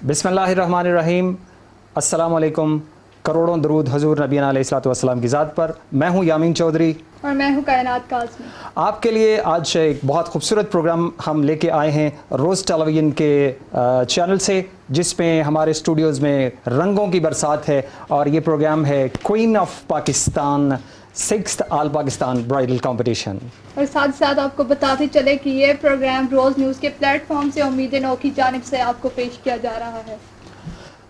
बिस्मिल्लाहिर्रहमानिर्रहीम। अस्सलामुअलैकुम। करोड़ों दरूद हजूर नबीना अलैहिस्सलाम की ज़ात पर। मैं हूँ यामीन चौधरी और मैं हूँ कायनात काज़मी। आपके लिए आज एक बहुत खूबसूरत प्रोग्राम हम लेके आए हैं रोज़ टेलीविज़न के चैनल से, जिसमें हमारे स्टूडियोज़ में रंगों की बरसात है। और ये प्रोग्राम है queen of Pakistan 6th all Pakistan bridal competition. और साथ साथ आपको बताते चले कि ये प्रोग्राम रोज़ न्यूज़ के प्लेटफॉर्म से उम्मीद नो की जानिब से आपको पेश किया जा रहा है।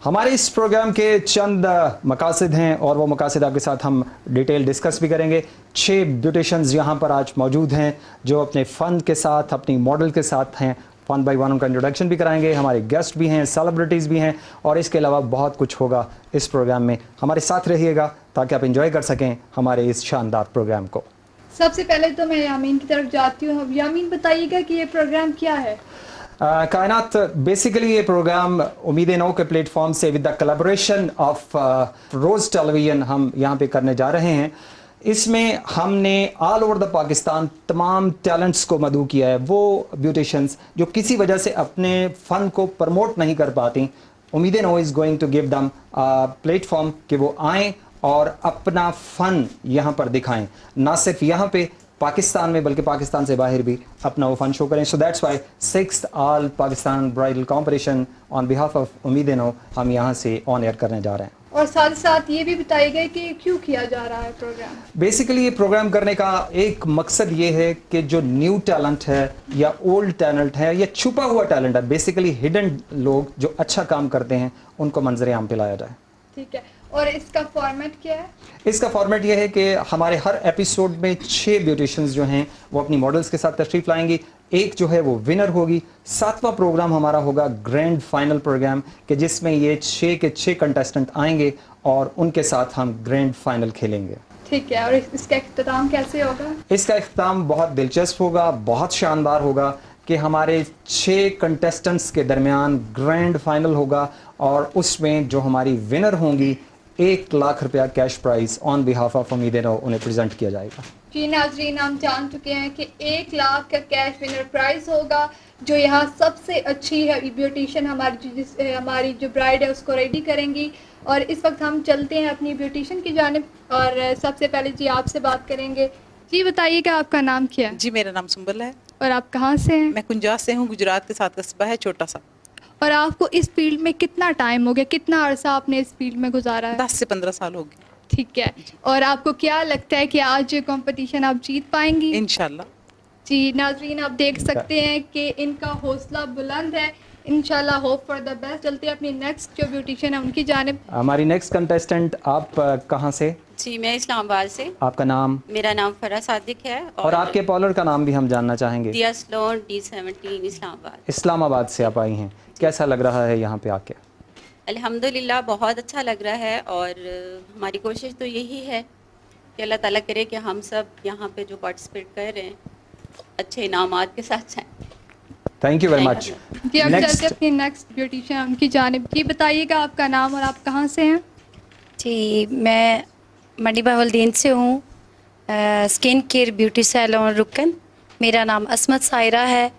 हमारे इस प्रोग्राम के चंद मकासद हैं और वो मकासद आपके साथ हम डिटेल डिस्कस भी करेंगे। 6 ब्यूटिशियंस यहाँ पर आज मौजूद हैं जो अपने फ़न के साथ, अपनी मॉडल के साथ हैं। वन बाई वन उनका इंट्रोडक्शन भी कराएंगे। हमारे गेस्ट भी हैं, सेलिब्रिटीज़ भी हैं और इसके अलावा बहुत कुछ होगा इस प्रोग्राम में। हमारे साथ रहिएगा ताकि आप इंजॉय कर सकें हमारे इस शानदार प्रोग्राम को। सबसे पहले तो मैं यामीन की तरफ जाती हूँ। यामीन बताइएगा कि ये प्रोग्राम क्या है। कायनात, बेसिकली ये प्रोग्राम उम्मीद नो के प्लेटफॉर्म से with the collaboration of Rose television हम यहाँ पे करने जा रहे हैं। इसमें हमने ऑल ओवर द पाकिस्तान तमाम टैलेंट्स को मदऊ किया है। वो ब्यूटिशियंस जो किसी वजह से अपने फ़न को प्रमोट नहीं कर पाती, उम्मीद know is going to give them platform कि वो आएँ और अपना फ़न यहाँ पर दिखाएं। ना सिर्फ यहाँ पे पाकिस्तान में बल्कि पाकिस्तान से बाहर भी अपना वो फन शो करें। So that's why 6th all Pakistan bridal competition on behalf of Umeed no हम यहाँ से ऑन एयर करने जा रहे हैं। और साथ साथ ये भी बताइएगा कि क्यों किया जा रहा है प्रोग्राम। बेसिकली ये प्रोग्राम करने का एक मकसद ये है कि जो न्यू टैलेंट है या ओल्ड टैलेंट है या छुपा हुआ टैलेंट है, बेसिकली हिडन लोग जो अच्छा काम करते हैं, उनको मंजर आम पे लाया जाए। ठीक है। और इसका फॉर्मेट क्या है? इसका फॉर्मेट ये है कि हमारे हर एपिसोड में 6 ब्यूटिशियंस जो हैं वो अपनी मॉडल्स के साथ तशरीफ़ लाएंगी। एक जो है वो विनर होगी। 7वां प्रोग्राम हमारा होगा ग्रैंड फाइनल प्रोग्राम कि जिसमें ये 6 के 6 कंटेस्टेंट आएंगे और उनके साथ हम ग्रैंड फाइनल खेलेंगे। ठीक है। और इसका इख्तिताम कैसे होगा? इसका इख्तिताम बहुत दिलचस्प होगा, बहुत शानदार होगा कि हमारे 6 कंटेस्टेंट्स के दरमियान ग्रैंड फाइनल होगा और उसमें जो हमारी विनर होंगी 1 लाख रुपया cash prize on behalf of Umeed नो उन्हें प्रेजेंट किया जाएगा। जी नाज़रीन, हम जान चुके हैं कि 1 लाख का कैश विनर प्राइज होगा। जो यहाँ सबसे अच्छी है ब्यूटिशियन हमारी जो ब्राइड है उसको रेडी करेंगी। और इस वक्त हम चलते हैं अपनी ब्यूटिशियन की जानिब और सबसे पहले जी आपसे बात करेंगे। जी बताइएगा आपका नाम क्या है? जी मेरा नाम सुंबल है। और आप कहाँ से हैं? मैं कुंजास से हूँ। गुजरात के साथ कस्बा है छोटा सा। और आपको इस फील्ड में कितना टाइम हो गया, कितना अरसा आपने इस फील्ड में गुजारा है? 10 से 15 साल हो गए। ठीक है। और आपको क्या लगता है कि आज ये कंपटीशन आप जीत पाएंगी? इंशाल्लाह। जी नाजरीन, आप देख सकते हैं कि इनका हौसला बुलंद है। इंशाल्लाह, होप फॉर द बेस्ट। चलते हैं अपनी नेक्स्ट जो ब्यूटिशियन है उनकी जानिब। हमारी नेक्स्ट कंटेस्टेंट, आप कहाँ से? जी मैं इस्लामाबाद से। आपका नाम? मेरा नाम फरा सादिक है। और आपके पॉलर का नाम भी हम जानना चाहेंगे। दिया स्लोन D17 इस्लामाबाद। इस्लामाबाद से आप आई हैं, कैसा लग रहा है यहाँ पे आके? अल्हम्दुलिल्लाह बहुत अच्छा लग रहा है। और हमारी कोशिश तो यही है कि अल्लाह ताला करे कि हम सब यहाँ पे जो पार्टिसिपेट कर रहे हैं अच्छे इनामात के साथ जाएँ। Thank you very much. जी अब चलते अपनी नेक्स्ट ब्यूटिशियन उनकी जानिब। जी बताइएगा आपका नाम और आप कहाँ से हैं? जी मैं मंडी बहाउद्दीन से हूँ, स्किन केयर ब्यूटी सैलून रुकन। मेरा नाम असमत सायरा है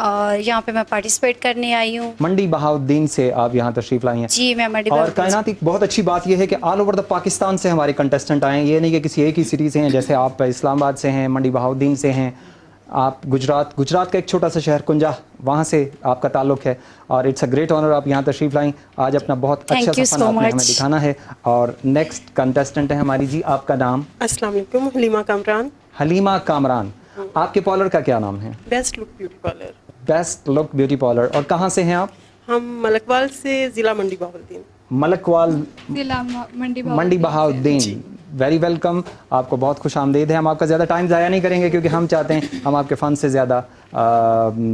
और यहाँ पे मैं पार्टिसिपेट करने आई हूँ। मंडी बहाउद्दीन से आप यहाँ तशरीफ लाई हैं? जी मैं मंडी और बहाउद्दीन कायनात, एक बहुत अच्छी बात यह है कि ऑल ओवर द पाकिस्तान से हमारे कंटेस्टेंट आए हैं। ये नहीं कि किसी एक ही सिटी से हैं, जैसे आप इस्लामाबाद से हैं, मंडी बहाउद्दीन से हैं, आप गुजरात का एक छोटा सा शहर कुंजा, वहाँ से आपका ताल्लुक है। और इट्स अ ग्रेट ऑनर आप यहाँ तशरीफ लाएं। आज अपना बहुत अच्छा सा फन आपने हमें दिखाना है। और नेक्स्ट कंटेस्टेंट है हमारी। जी आपका नाम? अस्सलाम वालेकुम, हलीमा कामरान। हलीमा कामरान। आपके पॉलर का क्या नाम है? Best look beauty parlour. Best look beauty parlour. और कहाँ से हैं आप? हम मलकवाल से, ज़िला मंडी बहाउद्दीन। मलकवाल, जिला मंडी बहाउद्दीन। वेरी वेलकम, आपको बहुत खुश आमदीद है। हम आपका ज़्यादा टाइम ज़ाया नहीं करेंगे क्योंकि हम चाहते हैं हम आपके फ़न से ज़्यादा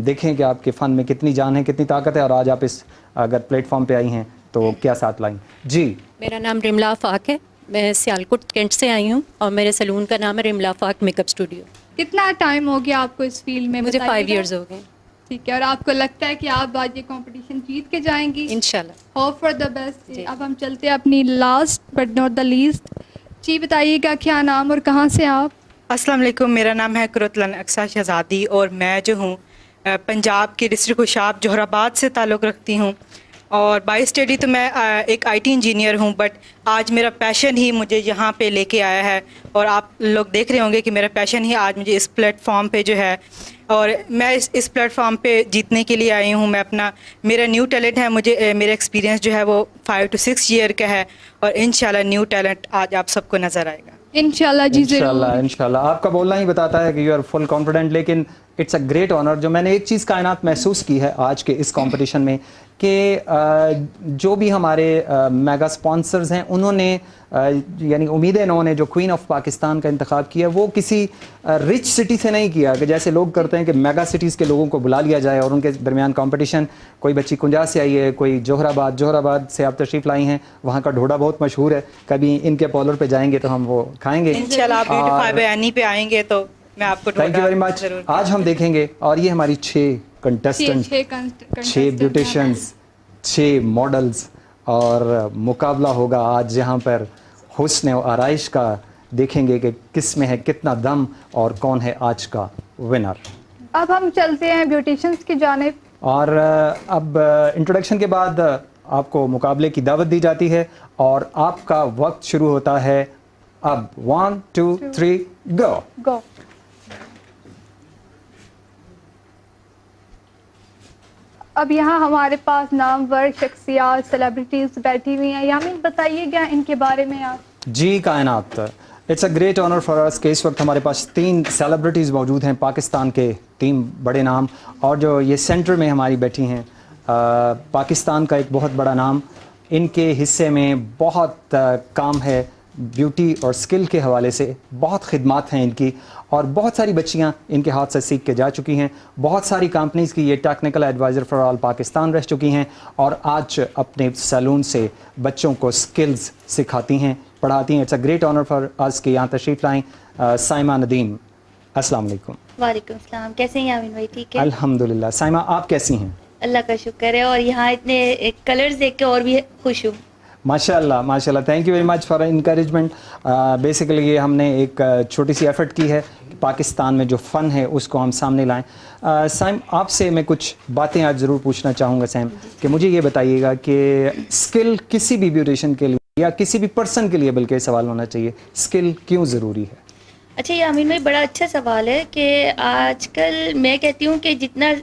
देखें कि आपके फ़न में कितनी जान है, कितनी ताकत है। और आज आप इस अगर प्लेटफॉर्म पे आई हैं तो क्या साथ लाई? जी मेरा नाम रिमला आफाक है। मैं सियालकोट कैंट से आई हूँ और मेरे सलून का नाम है रिमला आफाक मेकअप स्टूडियो। कितना टाइम हो गया आपको इस फील्ड में? मुझे 5 इयर्स हो गए। ठीक है। और आपको लगता है कि आप आज ये कंपटीशन जीत के जाएंगी? इंशाल्लाह। Hope for the best. अब हम चलते हैं अपनी last but not the least. जी बताइएगा क्या नाम और कहाँ से आप? अस्सलाम वालेकुम, मेरा नाम है कुरतलन अक्सा शहजादी और मैं जो हूँ पंजाब के डिस्ट्रिक्ट खुशाब जोहराबाद से ताल्लुक़ रखती हूँ। और बाय स्टडी तो मैं एक आईटी इंजीनियर हूँ, बट आज मेरा पैशन ही मुझे यहाँ पे लेके आया है। और आप लोग देख रहे होंगे कि मेरा पैशन ही आज मुझे इस प्लेटफॉर्म पे जो है, और मैं इस प्लेटफॉर्म पे जीतने के लिए आई हूँ। मैं अपना, मेरा न्यू टैलेंट है, मुझे मेरा एक्सपीरियंस जो है वो 5 to 6 ईयर का है, और इंशाल्लाह न्यू टैलेंट आज आप सबको नज़र आएगा। इंशाल्लाह जी इंशाल्लाह जरूर। इंशाल्लाह। आपका बोलना ही बताता है कि यू आर फुल कॉन्फिडेंट, लेकिन इट्स अ ग्रेट ऑनर। जो मैंने एक चीज़ कायनात महसूस की है आज के इस कंपटीशन में कि जो भी हमारे मेगा स्पॉन्सर्स हैं, उन्होंने यानी उम्मीदें नो ने जो क्वीन ऑफ पाकिस्तान का इंतखाब किया वो किसी रिच सिटी से नहीं किया कि जैसे लोग करते हैं कि मेगा सिटीज़ के लोगों को बुला लिया जाए और उनके दरमियान कंपटीशन। कोई बच्ची कुंजा से आई है, कोई जोहराबाद से आप तशरीफ़ लाई हैं, वहाँ का ढोडा बहुत मशहूर है। कभी इनके पॉलर पे जाएंगे तो हम वो खाएंगे इंशाल्लाह आप ब्यूटीफाई बयानी पे आएंगे तो मैं आपको थैंक यू वेरी मच। आज हम देखेंगे, और ये हमारी 6 कंटेस्टेंट, 6 ब्यूटिशियंस, 6 मॉडल्स, और मुकाबला होगा आज यहाँ पर हुस्न और आराइश का। देखेंगे कि किस में है कितना दम और कौन है आज का विनर। अब हम चलते हैं ब्यूटिशियंस की जानिब। और अब इंट्रोडक्शन के बाद आपको मुकाबले की दावत दी जाती है और आपका वक्त शुरू होता है अब। 1 2 3 गो। अब यहाँ हमारे पास नामवर शख्सियात, सेलिब्रिटीज बैठी हुई हैं। यामीन बताइएगा इनके बारे में आप। जी Kainat, it's a great honour for us कि इस वक्त हमारे पास 3 सेलिब्रिटीज़ मौजूद हैं, पाकिस्तान के 3 बड़े नाम। और जो ये सेंटर में हमारी बैठी हैं, पाकिस्तान का एक बहुत बड़ा नाम। इनके हिस्से में बहुत काम है ब्यूटी और स्किल के हवाले से, बहुत खिदमात हैं इनकी, और बहुत सारी बच्चियां इनके हाथ से सीख के जा चुकी हैं। बहुत सारी कंपनीज़ की ये technical adviser for all Pakistan रह चुकी हैं, और आज अपने सैलून से बच्चों को स्किल्स सिखाती हैं, पढ़ाती हैं। It's a great honour for us कि यहाँ तशरीफ़ लाएँ साइमा नदीम। अस्सलाम वालेकुम। वालेकुम सलाम। कैसे हैं यामीन भाई? ठीक है अल्हम्दुलिल्लाह। साइमा आप कैसी हैं? अल्लाह का शुक्र है, और यहाँ इतने कलर्स देख के और भी खुश हूँ। माशाल्लाह माशाल्लाह। Thank you very much for encouragement. Basically ये हमने एक छोटी सी एफर्ट की है कि पाकिस्तान में जो फ़न है उसको हम सामने लाएं। सैम, आपसे मैं कुछ बातें आज ज़रूर पूछना चाहूँगा सैम, कि मुझे ये बताइएगा कि स्किल किसी भी ब्यूटिशियन के लिए या किसी भी पर्सन के लिए बल्कि सवाल होना चाहिए, स्किल क्यों ज़रूरी है? अच्छा यामीन भाई, बड़ा अच्छा सवाल है कि आजकल मैं कहती हूँ कि जितना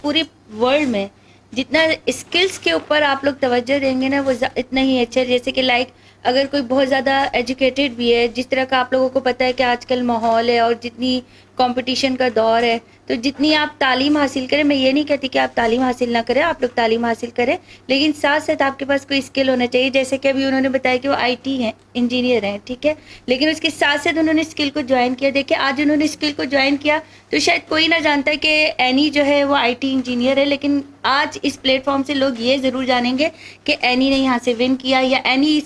पूरे वर्ल्ड में जितना स्किल्स के ऊपर आप लोग तवज्जो देंगे ना, वो इतना ही अच्छा। जैसे कि लाइक अगर कोई बहुत ज़्यादा एजुकेटेड भी है, जिस तरह का आप लोगों को पता है कि आजकल माहौल है और जितनी कंपटीशन का दौर है, तो जितनी आप तालीम हासिल करें, मैं ये नहीं कहती कि आप तालीम हासिल ना करें, आप लोग तालीम हासिल करें, लेकिन साथ साथ आपके पास कोई स्किल होना चाहिए। जैसे कि अभी उन्होंने बताया कि वो आईटी हैं, इंजीनियर हैं, ठीक है, लेकिन उसके साथ साथ उन्होंने स्किल को ज्वाइन किया। देखिए आज उन्होंने स्किल को ज्वाइन किया तो शायद कोई ना जानता कि एनी जो है वो आईटी इंजीनियर है, लेकिन आज इस प्लेटफॉर्म से लोग ये ज़रूर जानेंगे कि एनी ने यहाँ से विन किया या एनी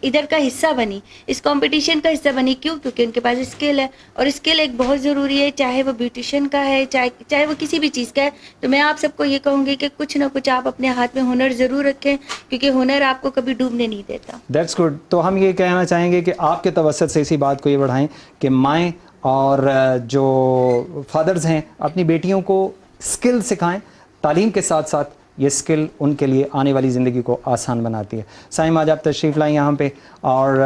इधर का हिस्सा बनी, इस कंपटीशन का हिस्सा बनी। क्यों? क्योंकि उनके पास स्किल है, और स्किल एक बहुत ज़रूरी है, चाहे वो ब्यूटिशियन का है, चाहे वो किसी भी चीज़ का है। तो मैं आप सबको ये कहूँगी कि कुछ ना कुछ आप अपने हाथ में हुनर ज़रूर रखें, क्योंकि हुनर आपको कभी डूबने नहीं देता। That's good. तो हम ये कहना चाहेंगे कि आपके तवस्सुत से इसी बात को ये बढ़ाएं कि माएँ और जो फादर्स हैं अपनी बेटियों को स्किल सिखाएं, तालीम के साथ साथ ये स्किल उनके लिए आने वाली ज़िंदगी को आसान बनाती है। साइम, आज आप तशरीफ़ लाएँ यहाँ पे, और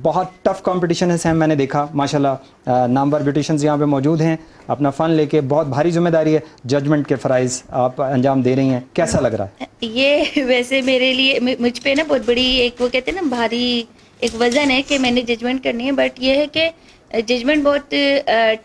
बहुत टफ़ कंपटीशन है सैम, मैंने देखा माशाल्लाह नामवर ब्यूटिशियंस यहाँ पे मौजूद हैं, अपना फ़न लेके। बहुत भारी जिम्मेदारी है, जजमेंट के फ़राइज़ आप अंजाम दे रही हैं, कैसा लग रहा है? ये वैसे मेरे लिए, मुझ पे ना बहुत बड़ी एक, वो कहते हैं ना, भारी एक वज़न है कि मैंने जजमेंट करनी है, बट ये है कि जजमेंट बहुत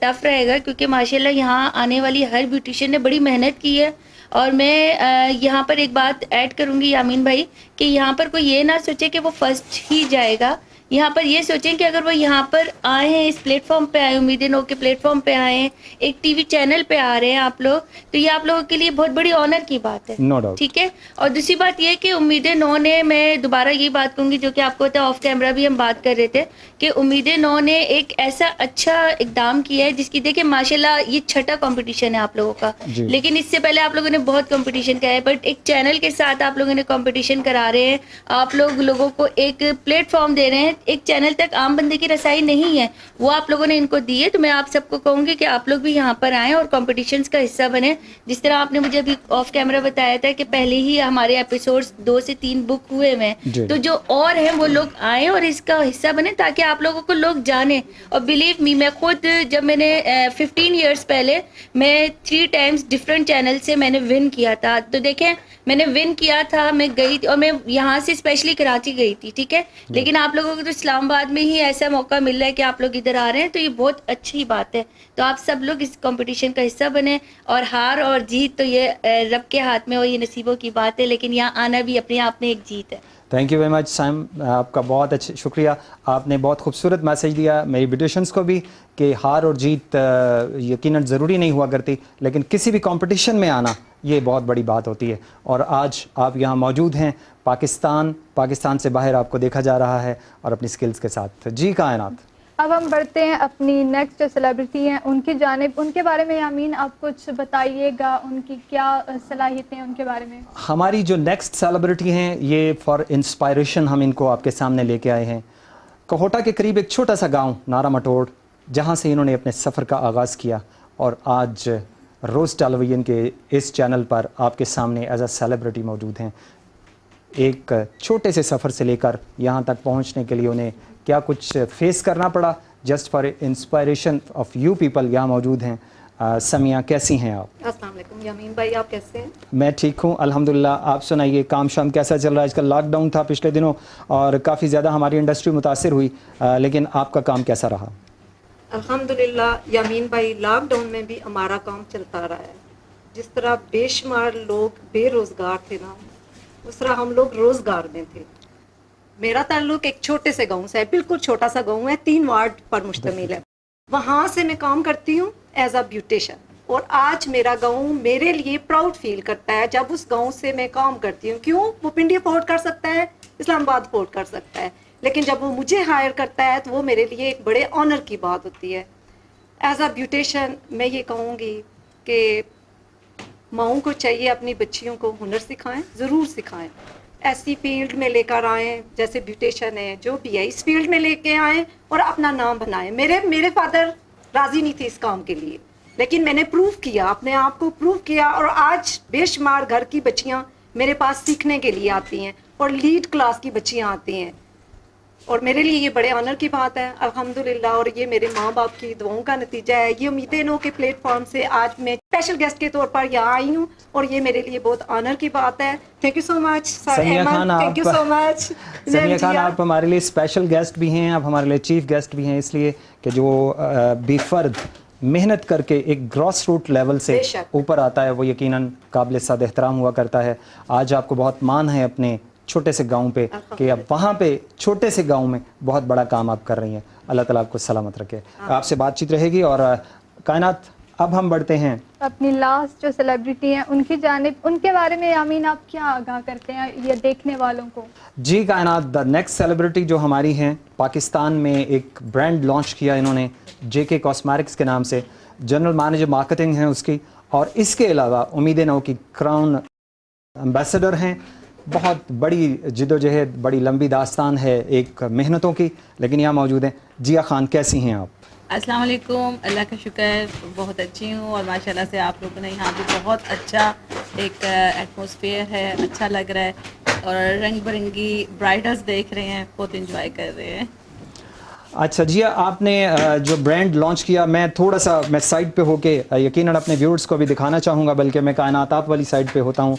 टफ रहेगा, क्योंकि माशाल्लाह यहाँ आने वाली हर ब्यूटिशियन ने बड़ी मेहनत की है। और मैं यहाँ पर एक बात ऐड करूँगी यामीन भाई, कि यहाँ पर कोई ये ना सोचे कि वो फर्स्ट ही जाएगा। यहाँ पर ये सोचें कि अगर वो यहाँ पर आए हैं, इस प्लेटफॉर्म पे आए, उम्मीदें नो के प्लेटफॉर्म पे आए हैं, एक टीवी चैनल पे आ रहे हैं आप लोग, तो ये आप लोगों के लिए बहुत बड़ी ऑनर की बात है। No doubt. ठीक है। और दूसरी बात ये कि उम्मीदें नो ने, मैं दोबारा ये बात कहूँगी जो कि आपको पता है, ऑफ कैमरा भी हम बात कर रहे थे, कि उम्मीदें नो ने एक ऐसा अच्छा इकदाम किया है जिसकी देखिए माशाल्लाह ये छठा कंपटीशन है आप लोगों का, लेकिन इससे पहले आप लोगों ने बहुत कंपटीशन किया है, बट एक चैनल के साथ आप लोगों ने कंपटीशन करा रहे हैं, आप लोगों को एक प्लेटफॉर्म दे रहे हैं एक चैनल तक आम बंदे की रसाई नहीं है, वो आप लोगों ने इनको दी है। तो मैं आप सबको कहूँगी कि आप लोग भी यहाँ पर आएँ और कॉम्पिटिशन्स का हिस्सा बने। जिस तरह आपने मुझे अभी ऑफ कैमरा बताया था कि पहले ही हमारे एपिसोड्स 2 से 3 बुक हुए हैं, तो जो और हैं वो लोग आए और इसका हिस्सा बने ताकि आप लोगों को लोग जाने। और बिलीव मी, मैं खुद जब मैंने 15 ईयर्स पहले मैं 3 टाइम्स डिफरेंट चैनल से मैंने विन किया था। तो देखें, मैंने विन किया था, मैं गई और मैं यहाँ से स्पेशली कराची गई थी, ठीक है। लेकिन आप लोगों को तो इस्लामाबाद में ही ऐसा मौका मिल रहा है कि आप लोग इधर आ रहे हैं, तो ये बहुत अच्छी बात है। तो आप सब लोग इस कंपटीशन का हिस्सा बने। और हार और जीत तो ये रब के हाथ में और ये नसीबों की बात है, लेकिन यहाँ आना भी अपने आप में एक जीत है। Thank you very much Saim, आपका बहुत अच्छा शुक्रिया। आपने बहुत खूबसूरत मैसेज दिया मेरी ब्यूटिशंस को भी कि हार और जीत यकीनन ज़रूरी नहीं हुआ करती, लेकिन किसी भी कंपटीशन में आना ये बहुत बड़ी बात होती है। और आज आप यहाँ मौजूद हैं पाकिस्तान से बाहर आपको देखा जा रहा है और अपनी स्किल्स के साथ। जी कायनात, अब हम बढ़ते हैं अपनी नेक्स्ट जो सेलिब्रिटी हैं उनकी जानिब। उनके बारे में यामीन आप कुछ बताइएगा, उनकी क्या सलाहियतें हैं उनके बारे में। हमारी जो नेक्स्ट सेलिब्रिटी हैं ये फॉर इंस्पायरेशन हम इनको आपके सामने लेके आए हैं। कोहोटा के करीब एक छोटा सा गांव नारा मटोड़, जहां से इन्होंने अपने सफ़र का आगाज़ किया और आज रोज़ टेलीविज़न के इस चैनल पर आपके सामने एज अ सेलिब्रिटी मौजूद हैं। एक छोटे से सफ़र से लेकर यहाँ तक पहुँचने के लिए उन्हें क्या कुछ फेस करना पड़ा, just for inspiration of you people यहाँ मौजूद हैं। समिया, कैसी हैं आप? अस्सलाम वालेकुम यामीन भाई, आप कैसे हैं? मैं ठीक हूँ अल्हम्दुलिल्लाह। आप सुनाइए, काम शाम कैसा चल रहा है? आजकल लॉकडाउन था पिछले दिनों और काफ़ी ज़्यादा हमारी इंडस्ट्री मुतासिर हुई, लेकिन आपका काम कैसा रहा? अल्हम्दुलिल्लाह यामीन भाई, लॉकडाउन में भी हमारा काम चलता रहा है। जिस तरह बेशुमार लोग बेरोज़गार थे ना, उस तरह हम लोग रोज़गार में थे। मेरा ताल्लुक एक छोटे से गांव से है, बिल्कुल छोटा सा गांव है, 3 वार्ड पर मुश्तमिल है। वहाँ से मैं काम करती हूँ एज अ ब्यूटिशियन। और आज मेरा गांव मेरे लिए प्राउड फील करता है जब उस गांव से मैं काम करती हूँ। क्यों? वो पिंडी अफोर्ड कर सकता है, इस्लामाबाद अफोर्ड कर सकता है, लेकिन जब वो मुझे हायर करता है तो वो मेरे लिए एक बड़े ऑनर की बात होती है। एज अ ब्यूटिशियन मैं ये कहूँगी कि माओं को चाहिए अपनी बच्चियों को हुनर सिखाएं, ज़रूर सिखाएं। ऐसी फील्ड में लेकर आएँ जैसे ब्यूटिशियन है, जो भी है इस फील्ड में लेके आएँ और अपना नाम बनाएं। मेरे फादर राज़ी नहीं थे इस काम के लिए, लेकिन मैंने प्रूव किया, अपने आप को प्रूव किया और आज बेशुमार घर की बच्चियाँ मेरे पास सीखने के लिए आती हैं और लीड क्लास की बच्चियाँ आती हैं और मेरे लिए ये बड़े ऑनर की बात है अल्हम्दुलिल्लाह। और ये मेरे माँ बाप की दुआओं का नतीजा है। ये उम्मीदें नो के प्लेटफॉर्म से आज मैं स्पेशल गेस्ट के तौर पर यहाँ आई हूँ और ये मेरे लिए बहुत ऑनर की बात है। Thank you so much Samiya Khan, thank you so much Samiya Khan, आप हमारे लिए स्पेशल गेस्ट भी हैं, आप हमारे लिए चीफ गेस्ट भी हैं, इसलिए कि जो बेफर्द मेहनत करके एक ग्रॉस रूट लेवल से ऊपर आता है वो यकीनन काबिल सद एहतराम हुआ करता है। आज आपको बहुत मान है अपने छोटे से गांव पे कि अब वहाँ पे छोटे से गांव में बहुत बड़ा काम आप कर रही हैं। अल्लाह ताला आपको सलामत रखे। आपसे बातचीत रहेगी। और कायनात, अब हम बढ़ते हैं अपनी लास्ट जो सेलिब्रिटी हैं उनकी जानिब। उनके बारे में यामीन आप क्या आगाह करते हैं ये देखने वालों को? जी कायनात, द नेक्स्ट सेलिब्रिटी जो हमारी हैं, पाकिस्तान में एक ब्रांड लॉन्च किया इन्होंने JK कॉस्मेटिक्स के नाम से, जनरल मैनेजर मार्केटिंग है उसकी, और इसके अलावा उम्मीदें नौ की क्राउन एम्बेसडर हैं। बहुत बड़ी जिदोजहद, बड़ी लंबी दास्तान है एक मेहनतों की, लेकिन यहाँ मौजूद हैं। जिया खान, कैसी हैं आप? अस्सलाम वालेकुम, अल्लाह का शुक्र, बहुत अच्छी हूँ और माशाल्लाह से आप लोगों ने यहाँ पे बहुत अच्छा एक एटमॉस्फेयर है, अच्छा लग रहा है और रंग बिरंगी ब्राइडल्स देख रहे हैं, बहुत इंजॉय कर रहे हैं। अच्छा जिया, आपने जो ब्रांड लॉन्च किया, मैं थोड़ा सा मैं साइड पे होके यकीनन अपने व्यूअर्स को भी दिखाना चाहूँगा, बल्कि मैं कायनात आप वाली साइड पे होता हूँ।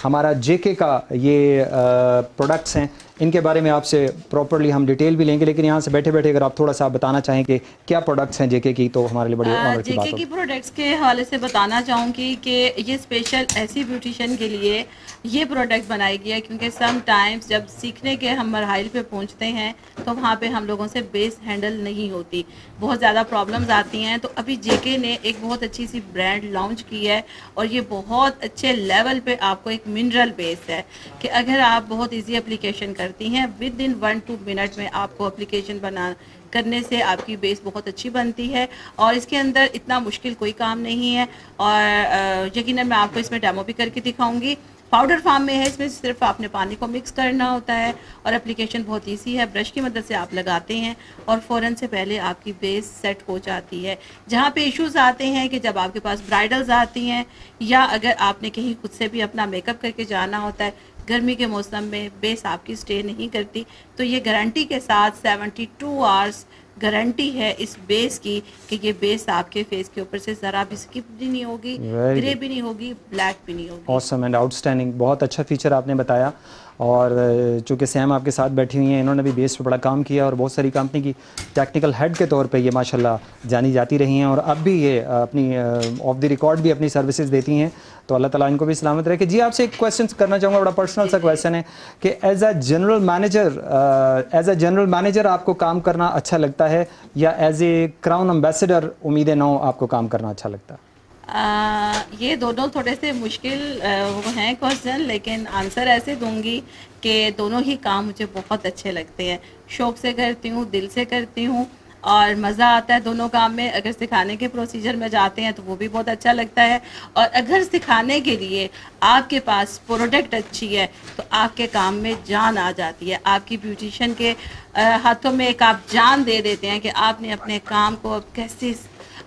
हमारा JK का ये प्रोडक्ट्स हैं, इनके बारे में आपसे प्रॉपरली हम डिटेल भी लेंगे, लेकिन यहाँ से बैठे बैठे अगर आप थोड़ा सा बताना चाहें कि क्या प्रोडक्ट्स हैं JK की, तो हमारे लिए बड़ी ऑनर की बात होगी। JK की प्रोडक्ट्स के हवाले से बताना चाहूँगी कि ये स्पेशल ऐसी ब्यूटिशियन के लिए ये प्रोडक्ट बनाई गई है, क्योंकि सम टाइम्स जब सीखने के हम मरहल पे पहुँचते हैं तो वहाँ पे हम लोगों से बेस हैंडल नहीं होती, बहुत ज़्यादा प्रॉब्लम्स आती हैं। तो अभी JK ने एक बहुत अच्छी सी ब्रांड लॉन्च की है और ये बहुत अच्छे लेवल पे आपको एक मिनरल बेस है कि अगर आप बहुत ईजी एप्लीकेशन करती हैं, विद इन 1-2 मिनट में आपको एप्लीकेशन बना करने से आपकी बेस बहुत अच्छी बनती है और इसके अंदर इतना मुश्किल कोई काम नहीं है। और यकीनन मैं आपको इसमें डेमो भी करके दिखाऊंगी। पाउडर फार्म में है, इसमें सिर्फ आपने पानी को मिक्स करना होता है और एप्लीकेशन बहुत ईजी है। ब्रश की मदद से आप लगाते हैं और फ़ौरन से पहले आपकी बेस सेट हो जाती है। जहाँ पे इश्यूज़ आते हैं कि जब आपके पास ब्राइडल्स आती हैं या अगर आपने कहीं खुद से भी अपना मेकअप करके जाना होता है, गर्मी के मौसम में बेस आपकी स्टे नहीं करती, तो ये गारंटी के साथ 72 आवर्स गारंटी है इस बेस की कि ये बेस आपके फेस के ऊपर से ज़रा भी स्किप भी नहीं होगी, ग्रे भी नहीं होगी, ब्लैक भी नहीं होगी। ऑसम एंड आउटस्टैंडिंग, बहुत अच्छा फीचर आपने बताया। और चूँकि सैम आपके साथ बैठी हुई हैं, इन्होंने भी बेस पर बड़ा काम किया और बहुत सारी कंपनी की टेक्निकल हेड के तौर पे ये माशाल्लाह जानी जाती रही हैं और अब भी ये अपनी ऑफ द रिकॉर्ड भी अपनी सर्विसेज देती हैं, तो अल्लाह ताला इनको भी सलामत रखे। जी आपसे एक क्वेश्चन करना चाहूँगा, बड़ा पर्सनल सा क्वेश्चन है कि एज अ जनरल मैनेजर आपको काम करना अच्छा लगता है या एज ए क्राउन एम्बेसडर उम्मीद नौ आपको काम करना अच्छा लगता है? ये दोनों थोड़े से मुश्किल हैं क्वेश्चन, लेकिन आंसर ऐसे दूंगी कि दोनों ही काम मुझे बहुत अच्छे लगते हैं। शौक़ से करती हूँ, दिल से करती हूँ और मज़ा आता है दोनों काम में। अगर सिखाने के प्रोसीजर में जाते हैं तो वो भी बहुत अच्छा लगता है, और अगर सिखाने के लिए आपके पास प्रोडक्ट अच्छी है तो आपके काम में जान आ जाती है। आपकी ब्यूटिशियन के हाथों में एक आप जान दे देते हैं कि आपने अपने काम को अब कैसे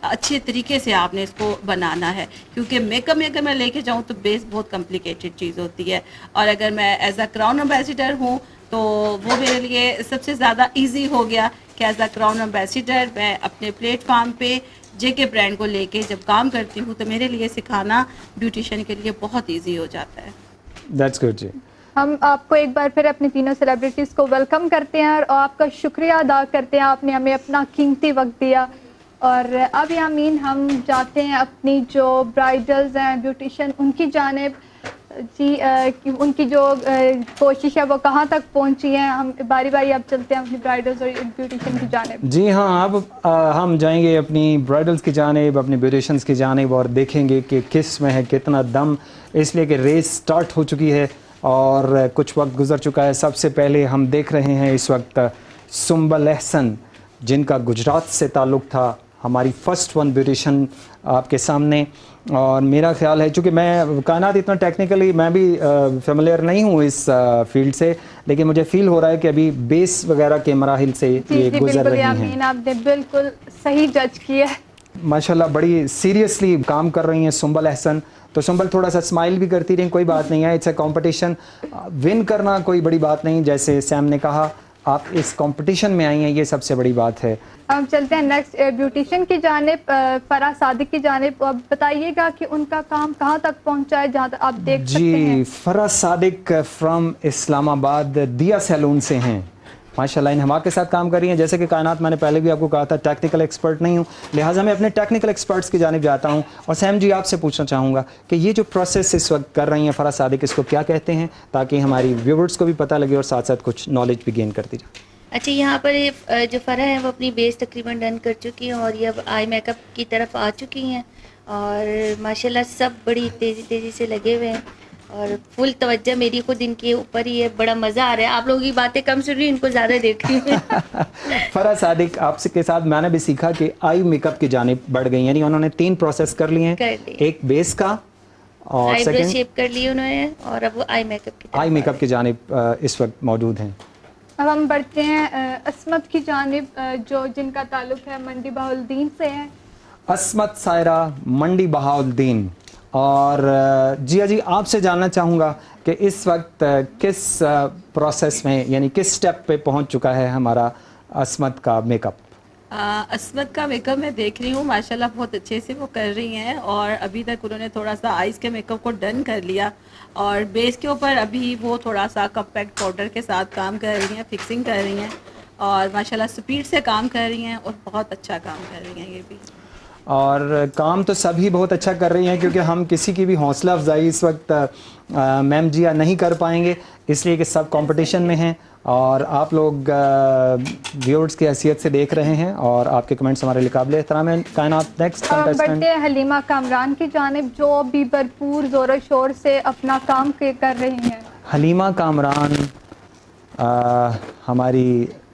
अच्छे तरीके से आपने इसको बनाना है, क्योंकि मेकअप में अगर मैं लेके जाऊँ तो बेस बहुत कॉम्प्लिकेटेड चीज़ होती है, और अगर मैं एज अ क्राउन एम्बेसडर हूँ तो वो मेरे लिए सबसे ज़्यादा इजी हो गया कि एज अ क्राउन एम्बेसडर मैं अपने प्लेटफॉर्म पे जेके ब्रांड को लेके जब काम करती हूँ तो मेरे लिए सिखाना ब्यूटिशियन के लिए बहुत ईजी हो जाता है। दैट्स गुड जी। हम आपको एक बार फिर अपनी तीनों सेलिब्रिटीज़ को वेलकम करते हैं और आपका शुक्रिया अदा करते हैं, आपने हमें अपना कीमती वक्त दिया। और अब यामीन हम जाते हैं अपनी जो ब्राइडल्स हैं, ब्यूटिशियन, उनकी जानिब। जी कि उनकी जो कोशिश है वो कहाँ तक पहुँची है, हम बारी बारी अब चलते हैं अपनी ब्राइडल्स और ब्यूटिशियन की जानिब। जी हाँ, अब हम जाएंगे अपनी ब्राइडल्स की जानिब, अपनी ब्यूटिशियंस की जानिब और देखेंगे कि किस में है कितना दम, इसलिए कि रेस स्टार्ट हो चुकी है और कुछ वक्त गुजर चुका है। सबसे पहले हम देख रहे हैं इस वक्त सुंबल अहसन, जिनका गुजरात से ताल्लुक़ था, हमारी फर्स्ट वन ब्यूटिशियन आपके सामने। और मेरा ख्याल है, चूँकि मैं कायनात इतना टेक्निकली मैं भी फेमिलियर नहीं हूँ इस फील्ड से, लेकिन मुझे फील हो रहा है कि अभी बेस वगैरह के मराहिल से ये गुजर रही हैं। आपने बिल्कुल सही जज किया है। माशाल्लाह बड़ी सीरियसली काम कर रही हैं सुंबल अहसन। तो सुंबल थोड़ा सा स्माइल भी करती रही, कोई बात नहीं है, इट्स अ कंपटीशन, विन करना कोई बड़ी बात नहीं। जैसे सैम ने कहा, आप इस कंपटीशन में आई हैं, ये सबसे बड़ी बात है। अब चलते हैं नेक्स्ट ब्यूटिशियन की जानिब, फराह सादिक की जानिब। अब बताइएगा कि उनका काम कहाँ तक पहुँचा है, जहाँ तक आप देख सकते हैं। जी, फराह सादिक फ्रॉम इस्लामाबाद दिया सैलून से हैं। माशाल्लाह इन हमा के साथ काम कर रही हैं। जैसे कि कायनात, मैंने पहले भी आपको कहा था, टेक्निकल एक्सपर्ट नहीं हूँ, लिहाजा मैं अपने टेक्निकल एक्सपर्ट्स की जानिब जाता हूँ। और सैम जी, आपसे पूछना चाहूँगा कि ये जो प्रोसेस इस वक्त कर रही हैं फराह सादिक, इसको क्या कहते हैं, ताकि हमारी व्यूवर्स को भी पता लगे और साथ साथ कुछ नॉलेज भी गेन करती जाए। अच्छा, यहाँ पर जो फराह है वो अपनी बेस तकरीबन डन कर चुकी हैं और ये अब आई मेकअप की तरफ आ चुकी हैं और माशाल्लाह सब बड़ी तेज़ी से लगे हुए हैं और फुल तवज्जो मेरी खुद इनके ऊपर ही है। बड़ा मज़ा आ रहा है, आप लोगों की बातें कम सुन रही, इनको ज़्यादा देख रही हूँ। फराह सादिक, आपसे के साथ मैंने भी सीखा कि आई मेकअप की जानिब बढ़ गई, यानी उन्होंने 3 प्रोसेस कर लिए हैं, एक बेस का और सेकंड शेप कर ली उन्होंने और अब वो आई मेकअप की जानिब इस वक्त मौजूद हैं। अब हम बढ़ते हैं अस्मत की जानिब, जो जिनका ताल्लुक़ है मंडी बहाउद्दीन से है। अस्मत सायरा, मंडी बहाउद्दीन। और जी आपसे जानना चाहूँगा कि इस वक्त किस प्रोसेस में, यानी किस स्टेप पे पहुँच चुका है हमारा अस्मत का मेकअप? अस्मत का मेकअप मैं देख रही हूँ, माशाल्लाह बहुत अच्छे से वो कर रही हैं और अभी तक उन्होंने थोड़ा सा आइज़ के मेकअप को डन कर लिया और बेस के ऊपर अभी वो थोड़ा सा कॉम्पैक्ट पाउडर के साथ काम कर रही हैं, फिक्सिंग कर रही हैं और माशाल्लाह स्पीड से काम कर रही हैं और बहुत अच्छा काम कर रही हैं ये भी। और काम तो सभी बहुत अच्छा कर रही हैं, क्योंकि हम किसी की भी हौसला अफजाई इस वक्त मैम जी नहीं कर पाएंगे, इसलिए कि सब कंपटीशन में हैं और आप लोग व्यूअर्स की हैसियत से देख रहे हैं और आपके कमेंट्स हमारे लिए काबिल एहतराम हैं। कायनात नेक्स्ट कंटेस्टेंट हलीमा कामरान की जानिब, जो भी भरपूर ज़ोर शोर से अपना काम कर रही हैं। हलीमा कामरान हमारी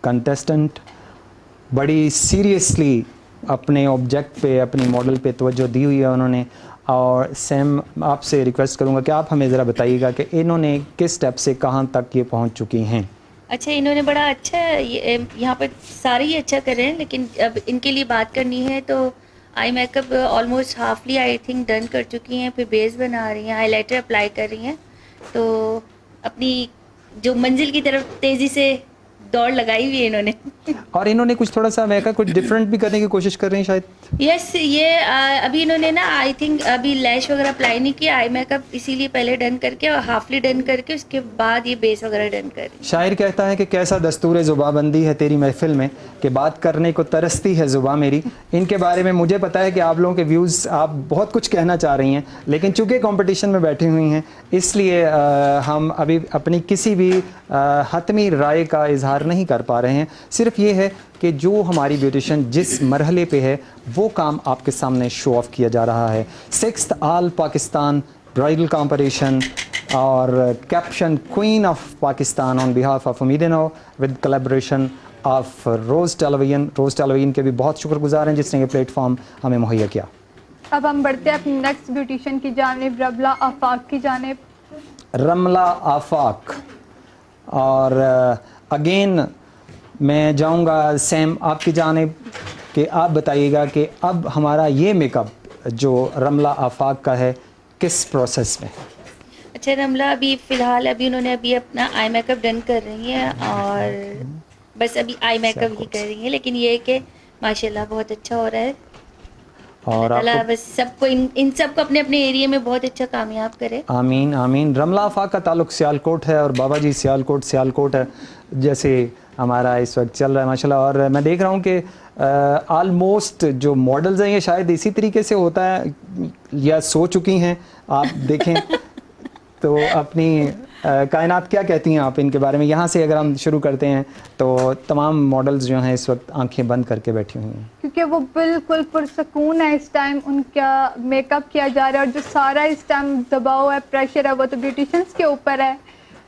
कंटेस्टेंट बड़ी सीरियसली अपने ऑब्जेक्ट पे, अपनी मॉडल पे तवज्जो दी हुई है उन्होंने। और सैम आपसे रिक्वेस्ट करूंगा कि आप हमें ज़रा बताइएगा कि इन्होंने किस स्टेप से कहां तक ये पहुंच चुकी हैं। अच्छा, इन्होंने बड़ा अच्छा यहाँ पर सारे ही अच्छा कर रहे हैं, लेकिन अब इनके लिए बात करनी है तो I makeup almost halfly I think done कर चुकी हैं, फिर बेस बना रही हैं, हाइलाइटर अप्लाई कर रही हैं, तो अपनी जो मंजिल की तरफ तेज़ी से दौड़ लगाई हुई है इन्होंने। और इन्होंने कुछ थोड़ा सा मैं कुछ डिफरेंट भी करने की कोशिश कर रही हैं शायद। यस, ये अभी इन्होंने ना आई थिंक अभी लैश वगैरह अप्लाई नहीं किया, आई मेकअप इसीलिए पहले डन करके और हाफली डन करके उसके बाद ये बेस वगैरह डन कर रही है। शायर कहता है कि कैसा दस्तूर ज़ुबाबंदी है तेरी महफिल में कि बात करने को तरसती है ज़ुबा मेरी। इनके बारे में मुझे पता है कि आप लोगों के व्यूज़ आप बहुत कुछ कहना चाह रही हैं, लेकिन चूँकि कंपटीशन में बैठी हुई हैं इसलिए हम अभी अपनी किसी भी हतमी राय का इजहार नहीं कर पा रहे हैं। सिर्फ ये है कि जो हमारी ब्यूटिशियन जिस मरहले पे है वो काम आपके सामने शो ऑफ किया जा रहा है। 6th all Pakistan bridal competition और caption queen of Pakistan on behalf of Umeed नो with collaboration of Rose Television. Rose Television के भी बहुत शुक्रगुजार हैं जिसने ये प्लेटफॉर्म हमें मुहैया किया। अब हम बढ़ते हैं अपनी नेक्स्ट ब्यूटिशियन की जानिब, रमला आफाक की जानिब। रमला आफाक, और अगेन मैं जाऊंगा सैम आपकी जानिब कि आप बताइएगा कि अब हमारा ये मेकअप जो रमला आफाक का है किस प्रोसेस में। अच्छा, रमला अभी फ़िलहाल अभी उन्होंने अभी अपना आई मेकअप डन कर रही हैं और बस अभी आई मेकअप ही कर रही हैं, लेकिन ये है कि माशाल्लाह बहुत अच्छा हो रहा है और अल्लाह बस सबको इन सबको अपने अपने एरिया में बहुत अच्छा कामयाब करे। आमीन आमीन। रमला आफाक का ताल्लुक सियालकोट है और बाबा जी सियालकोट है जैसे हमारा इस वक्त चल रहा है माशाल्लाह। और मैं देख रहा हूँ कि ऑलमोस्ट जो मॉडल्स हैं ये शायद इसी तरीके से होता है या सो चुकी हैं, आप देखें तो अपनी कायनात क्या कहती हैं आप इनके बारे में। यहाँ से अगर हम शुरू करते हैं तो तमाम मॉडल्स जो हैं इस वक्त आंखें बंद करके बैठी हुई हैं क्योंकि वो बिल्कुल पुरसकून है। इस टाइम उनका मेकअप किया जा रहा है और जो सारा इस टाइम दबाव है, प्रेशर है, वो तो ब्यूटिशियंस के ऊपर है,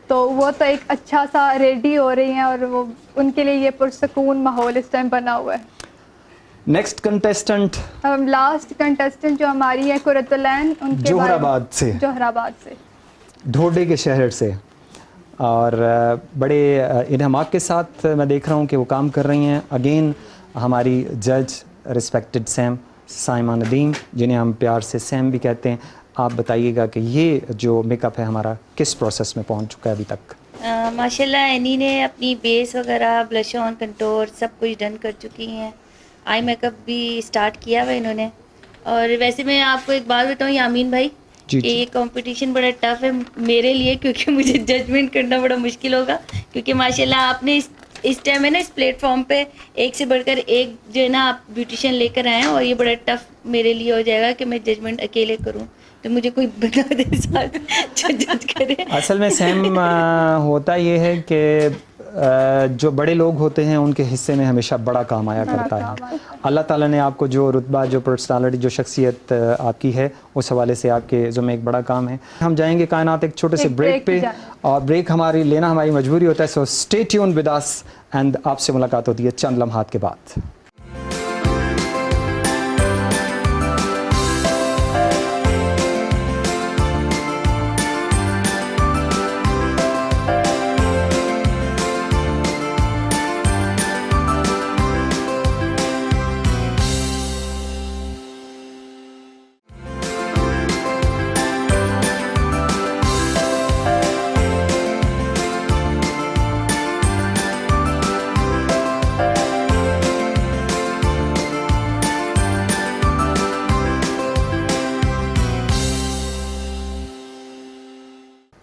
तो वो तो एक अच्छा सा रेडी हो रही हैं और वो उनके लिए ये पुरसकून माहौल इस टाइम बना हुआ है। नेक्स्ट कंटेस्टेंट, लास्ट कंटेस्टेंट जो हमारी है कुरतुलैन, उनके जोहराबाद से ढोडे के शहर से, और बड़े इन्हमाक के साथ मैं देख रहा हूँ कि वो काम कर रही हैं। अगेन हमारी जज रिस्पेक्टेड सैम साइमा नदीम, जिन्हें हम प्यार से सैम भी कहते हैं, आप बताइएगा कि ये जो मेकअप है हमारा किस प्रोसेस में पहुँच चुका है अभी तक। माशाल्लाह एनी ने अपनी बेस वगैरह ब्लश ऑन कंटूर सब कुछ डन कर चुकी हैं, आई मेकअप भी स्टार्ट किया हुआ इन्होंने। और वैसे मैं आपको एक बात बताऊँ यामीन भाई कि ये कंपटीशन बड़ा टफ है मेरे लिए, क्योंकि मुझे जजमेंट करना बड़ा मुश्किल होगा, क्योंकि माशाल्लाह आपने इस टाइम है ना इस प्लेटफॉर्म पे एक से बढ़कर एक जो है ना आप ब्यूटिशियन लेकर आए हैं और ये बड़ा टफ मेरे लिए हो जाएगा कि मैं जजमेंट अकेले करूं, तो मुझे कोई बता दे साथ जो जज करे। असल में सैम होता ये है कि जो बड़े लोग होते हैं उनके हिस्से में हमेशा बड़ा काम आया करता है। अल्लाह ताला ने आपको जो रुतबा, जो पर्सनालिटी, जो शख्सियत आपकी है उस हवाले से आपके ज़ुम्मे एक बड़ा काम है। हम जाएंगे कायनात एक छोटे से ब्रेक पे, और ब्रेक लेना हमारी मजबूरी होता है, so stay tuned with us and आपसे मुलाकात होती है चंद लम्हात के बाद।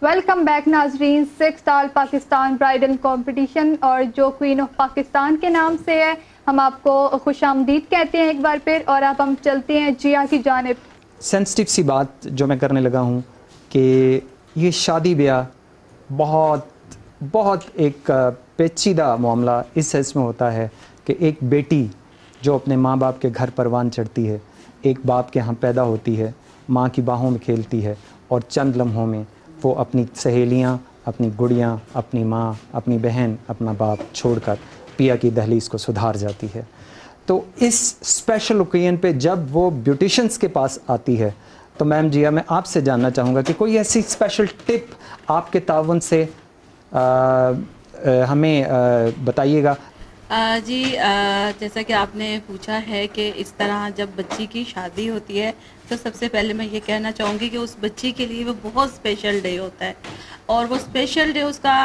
वेलकम बैक नाजरीन। 6th all Pakistan bridal competition और जो क्वीन ऑफ पाकिस्तान के नाम से है, हम आपको खुशामदीद कहते हैं एक बार फिर, और अब हम चलते हैं जिया की जानिब। सेंसिटिव सी बात जो मैं करने लगा हूँ कि ये शादी ब्याह बहुत एक पेचीदा मामला इस सेंस में होता है कि एक बेटी जो अपने माँ बाप के घर परवान चढ़ती है, एक बाप के यहाँ पैदा होती है, माँ की बाहों में खेलती है और चंद लम्हों में वो अपनी सहेलियाँ, अपनी गुड़ियाँ, अपनी माँ, अपनी बहन, अपना बाप छोड़कर पिया की दहलीज़ को सुधार जाती है। तो इस स्पेशल ओकेजन पे जब वो ब्यूटिशंस के पास आती है तो मैम जिया, मैं आपसे जानना चाहूँगा कि कोई ऐसी स्पेशल टिप आपके ताउन से हमें बताइएगा। जी, जैसा कि आपने पूछा है कि इस तरह जब बच्ची की शादी होती है तो सबसे पहले मैं ये कहना चाहूँगी कि उस बच्ची के लिए वो बहुत स्पेशल डे होता है, और वो स्पेशल डे उसका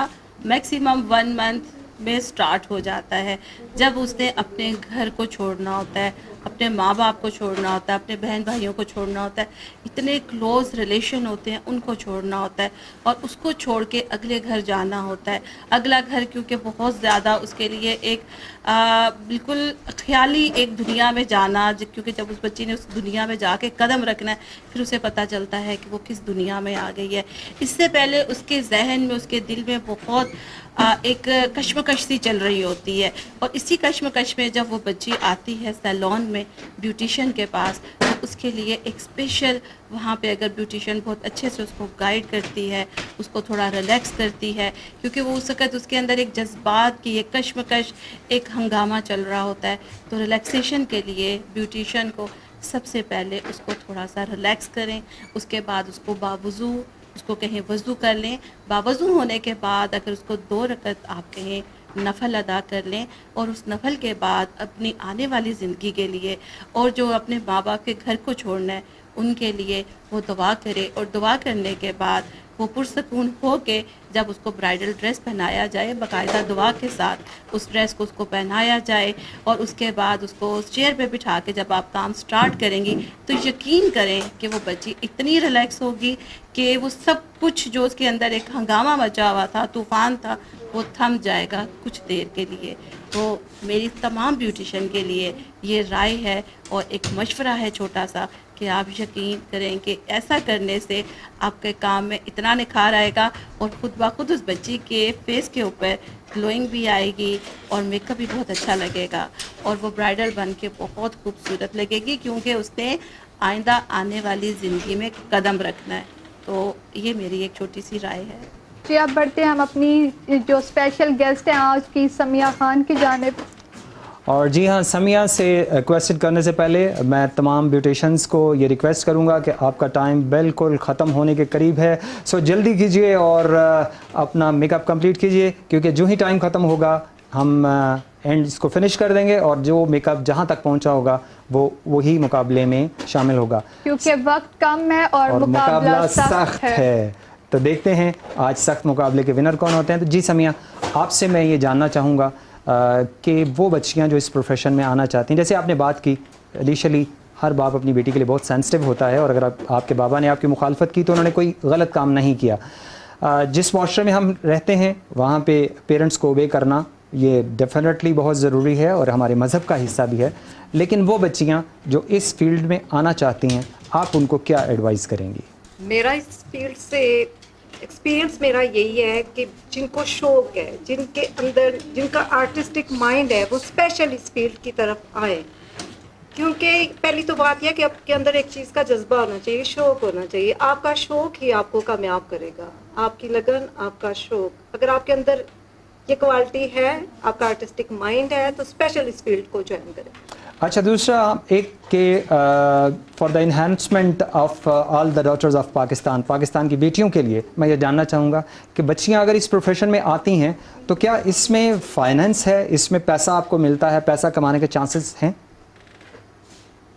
मैक्सिमम 1 मंथ में स्टार्ट हो जाता है, जब उसने अपने घर को छोड़ना होता है, अपने माँ बाप को छोड़ना होता है, अपने बहन भाइयों को छोड़ना होता है, इतने क्लोज़ रिलेशन होते हैं उनको छोड़ना होता है, और उसको छोड़ के अगले घर जाना होता है। अगला घर क्योंकि बहुत ज़्यादा उसके लिए एक बिल्कुल ख्याली एक दुनिया में जाना, क्योंकि जब उस बच्ची ने उस दुनिया में जाके कदम रखना है फिर उसे पता चलता है कि वो किस दुनिया में आ गई है। इससे पहले उसके जहन में, उसके दिल में बहुत एक कश्मकश सी चल रही होती है, और इसी कश्मकश में जब वो बच्ची आती है सैलून में ब्यूटिशियन के पास, तो उसके लिए एक स्पेशल वहाँ पे अगर ब्यूटिशियन बहुत अच्छे से उसको गाइड करती है, उसको थोड़ा रिलैक्स करती है, क्योंकि वो उस वक़्त उसके अंदर एक जज्बात की एक कश्मकश, एक हंगामा चल रहा होता है। तो रिलैक्सेशन के लिए ब्यूटिशियन को सबसे पहले उसको थोड़ा सा रिलैक्स करें, उसके बाद उसको बावुज़ू उसको कहें वज़ू कर लें। बावज़ू होने के बाद अगर उसको 2 रकत आप कहें नफल अदा कर लें, और उस नफल के बाद अपनी आने वाली ज़िंदगी के लिए और जो अपने माँ बाप के घर को छोड़ना है उनके लिए वो दुआ करे, और दुआ करने के बाद वो पुरसकून हो के जब उसको ब्राइडल ड्रेस पहनाया जाए, बाकायदा दुआ के साथ उस ड्रेस को उसको पहनाया जाए, और उसके बाद उसको चेयर पे बिठा के जब आप काम स्टार्ट करेंगी तो यकीन करें कि वो बच्ची इतनी रिलैक्स होगी कि वो सब कुछ जो उसके अंदर एक हंगामा मचा हुआ था, तूफ़ान था, वो थम जाएगा कुछ देर के लिए। तो मेरी तमाम ब्यूटिशियन के लिए ये राय है और एक मशवरा है छोटा सा कि आप यकीन करें कि ऐसा करने से आपके काम में इतना निखार आएगा, और ख़ुद ब खुद उस बच्ची के फेस के ऊपर ग्लोइंग भी आएगी और मेकअप भी बहुत अच्छा लगेगा, और वो ब्राइडल बन के बहुत खूबसूरत लगेगी, क्योंकि उसने आइंदा आने वाली ज़िंदगी में कदम रखना है। तो ये मेरी एक छोटी सी राय है। जी, अब बढ़ते हैं हम अपनी जो स्पेशल गेस्ट हैं आज की, समिया खान की जानिब। और जी हाँ, समिया से क्वेश्चन करने से पहले मैं तमाम ब्यूटिशियंस को ये रिक्वेस्ट करूँगा कि आपका टाइम बिल्कुल ख़त्म होने के करीब है, सो जल्दी कीजिए और अपना मेकअप कंप्लीट कीजिए, क्योंकि जो ही टाइम ख़त्म होगा हम एंड इसको फिनिश कर देंगे, और जो मेकअप जहाँ तक पहुँचा होगा वो वही मुकाबले में शामिल होगा, क्योंकि वक्त कम है और मुकाबला सख्त है। तो देखते हैं आज सख्त मुकाबले के विनर कौन होते हैं। तो जी समिया, आपसे मैं ये जानना चाहूँगा कि वो बच्चियाँ जो इस प्रोफेशन में आना चाहती हैं, जैसे आपने बात की इनिशियली हर बाप अपनी बेटी के लिए बहुत सेंसिटिव होता है, और अगर आपके बाबा ने आपकी मुखालफत की तो उन्होंने कोई गलत काम नहीं किया। जिस माशरे में हम रहते हैं वहाँ पे पेरेंट्स को ओबे करना ये डेफिनेटली बहुत ज़रूरी है और हमारे मज़हब का हिस्सा भी है, लेकिन वो बच्चियाँ जो इस फील्ड में आना चाहती हैं, आप उनको क्या एडवाइस करेंगी? मेरा इस फील्ड से एक्सपीरियंस मेरा यही है कि जिनको शौक है, जिनके अंदर जिनका आर्टिस्टिक माइंड है, वो स्पेशल इस फील्ड की तरफ आए, क्योंकि पहली तो बात यह कि आपके अंदर एक चीज़ का जज्बा होना चाहिए, शौक होना चाहिए। आपका शौक ही आपको कामयाब करेगा, आपकी लगन, आपका शौक। अगर आपके अंदर ये क्वालिटी है, आपका आर्टिस्टिक माइंड है, तो स्पेशल इस फील्ड को ज्वाइन करें। अच्छा, दूसरा एक के for the enhancement of all the daughters of Pakistan, Pakistan की बेटियों के लिए मैं ये जानना चाहूँगा कि बच्चियाँ अगर इस प्रोफेशन में आती हैं तो क्या इसमें फाइनेंस है, इसमें पैसा आपको मिलता है, पैसा कमाने के चांसेस हैं?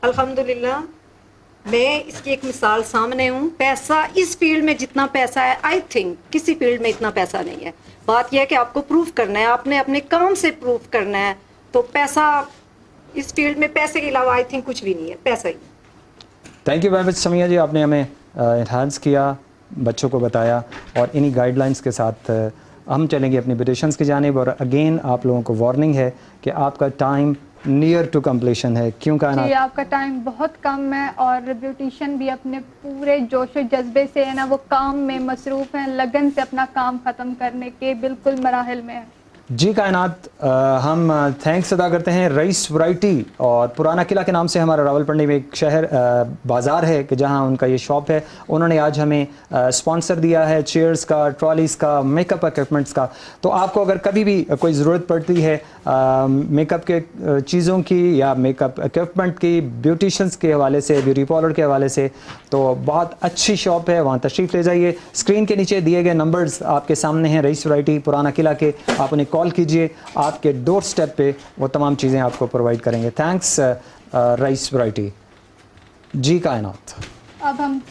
अल्हम्दुलिल्लाह, मैं इसकी एक मिसाल सामने हूँ। पैसा इस फील्ड में जितना पैसा है, आई थिंक किसी फील्ड में इतना पैसा नहीं है। बात यह है कि आपको प्रूफ करना है, आपने अपने काम से प्रूफ करना है। तो पैसा इस फील्ड में, पैसे के अलावा आई थिंक कुछ भी नहीं है, पैसा ही। Thank you very much Samiya ji, आपने हमें एनहांस किया, बच्चों को बताया, और इन्हीं गाइडलाइंस के साथ हम चलेंगे अपनी ब्यूटिशियंस की जानिब। और अगेन आप लोगों को वार्निंग है कि आपका टाइम नियर टू कंप्लीशन है, क्यों कहना जी, आपका टाइम बहुत कम है, और ब्यूटिशियन भी अपने पूरे जोश और जज्बे से है ना, वो काम में मसरूफ़ हैं, लगन से अपना काम ख़त्म करने के बिल्कुल मराहिल में है। जी कायनात, हम थैंक्स अदा करते हैं रईस वैरायटी और पुराना किला के नाम से हमारा रावलपिंडी में एक शहर बाज़ार है कि जहां उनका ये शॉप है। उन्होंने आज हमें स्पॉन्सर दिया है चेयर्स का, ट्रॉलीज़ का, मेकअप इक्विपमेंट्स का। तो आपको अगर कभी भी कोई ज़रूरत पड़ती है मेकअप के चीज़ों की या मेकअप इक्विपमेंट की, ब्यूटिशंस के हवाले से, ब्यूटी पार्लर के हवाले से, तो बहुत अच्छी शॉप है, वहाँ तशरीफ़ ले जाइए। स्क्रीन के नीचे दिए गए नंबर्स आपके सामने हैं रईस वैरायटी पुराना किला के, आप उन्हें कॉल कीजिए, आपके डोर स्टेप पे वो तमाम चीज़ें आपको प्रोवाइड करेंगे। Thanks rice variety. जी कायनात, अब हम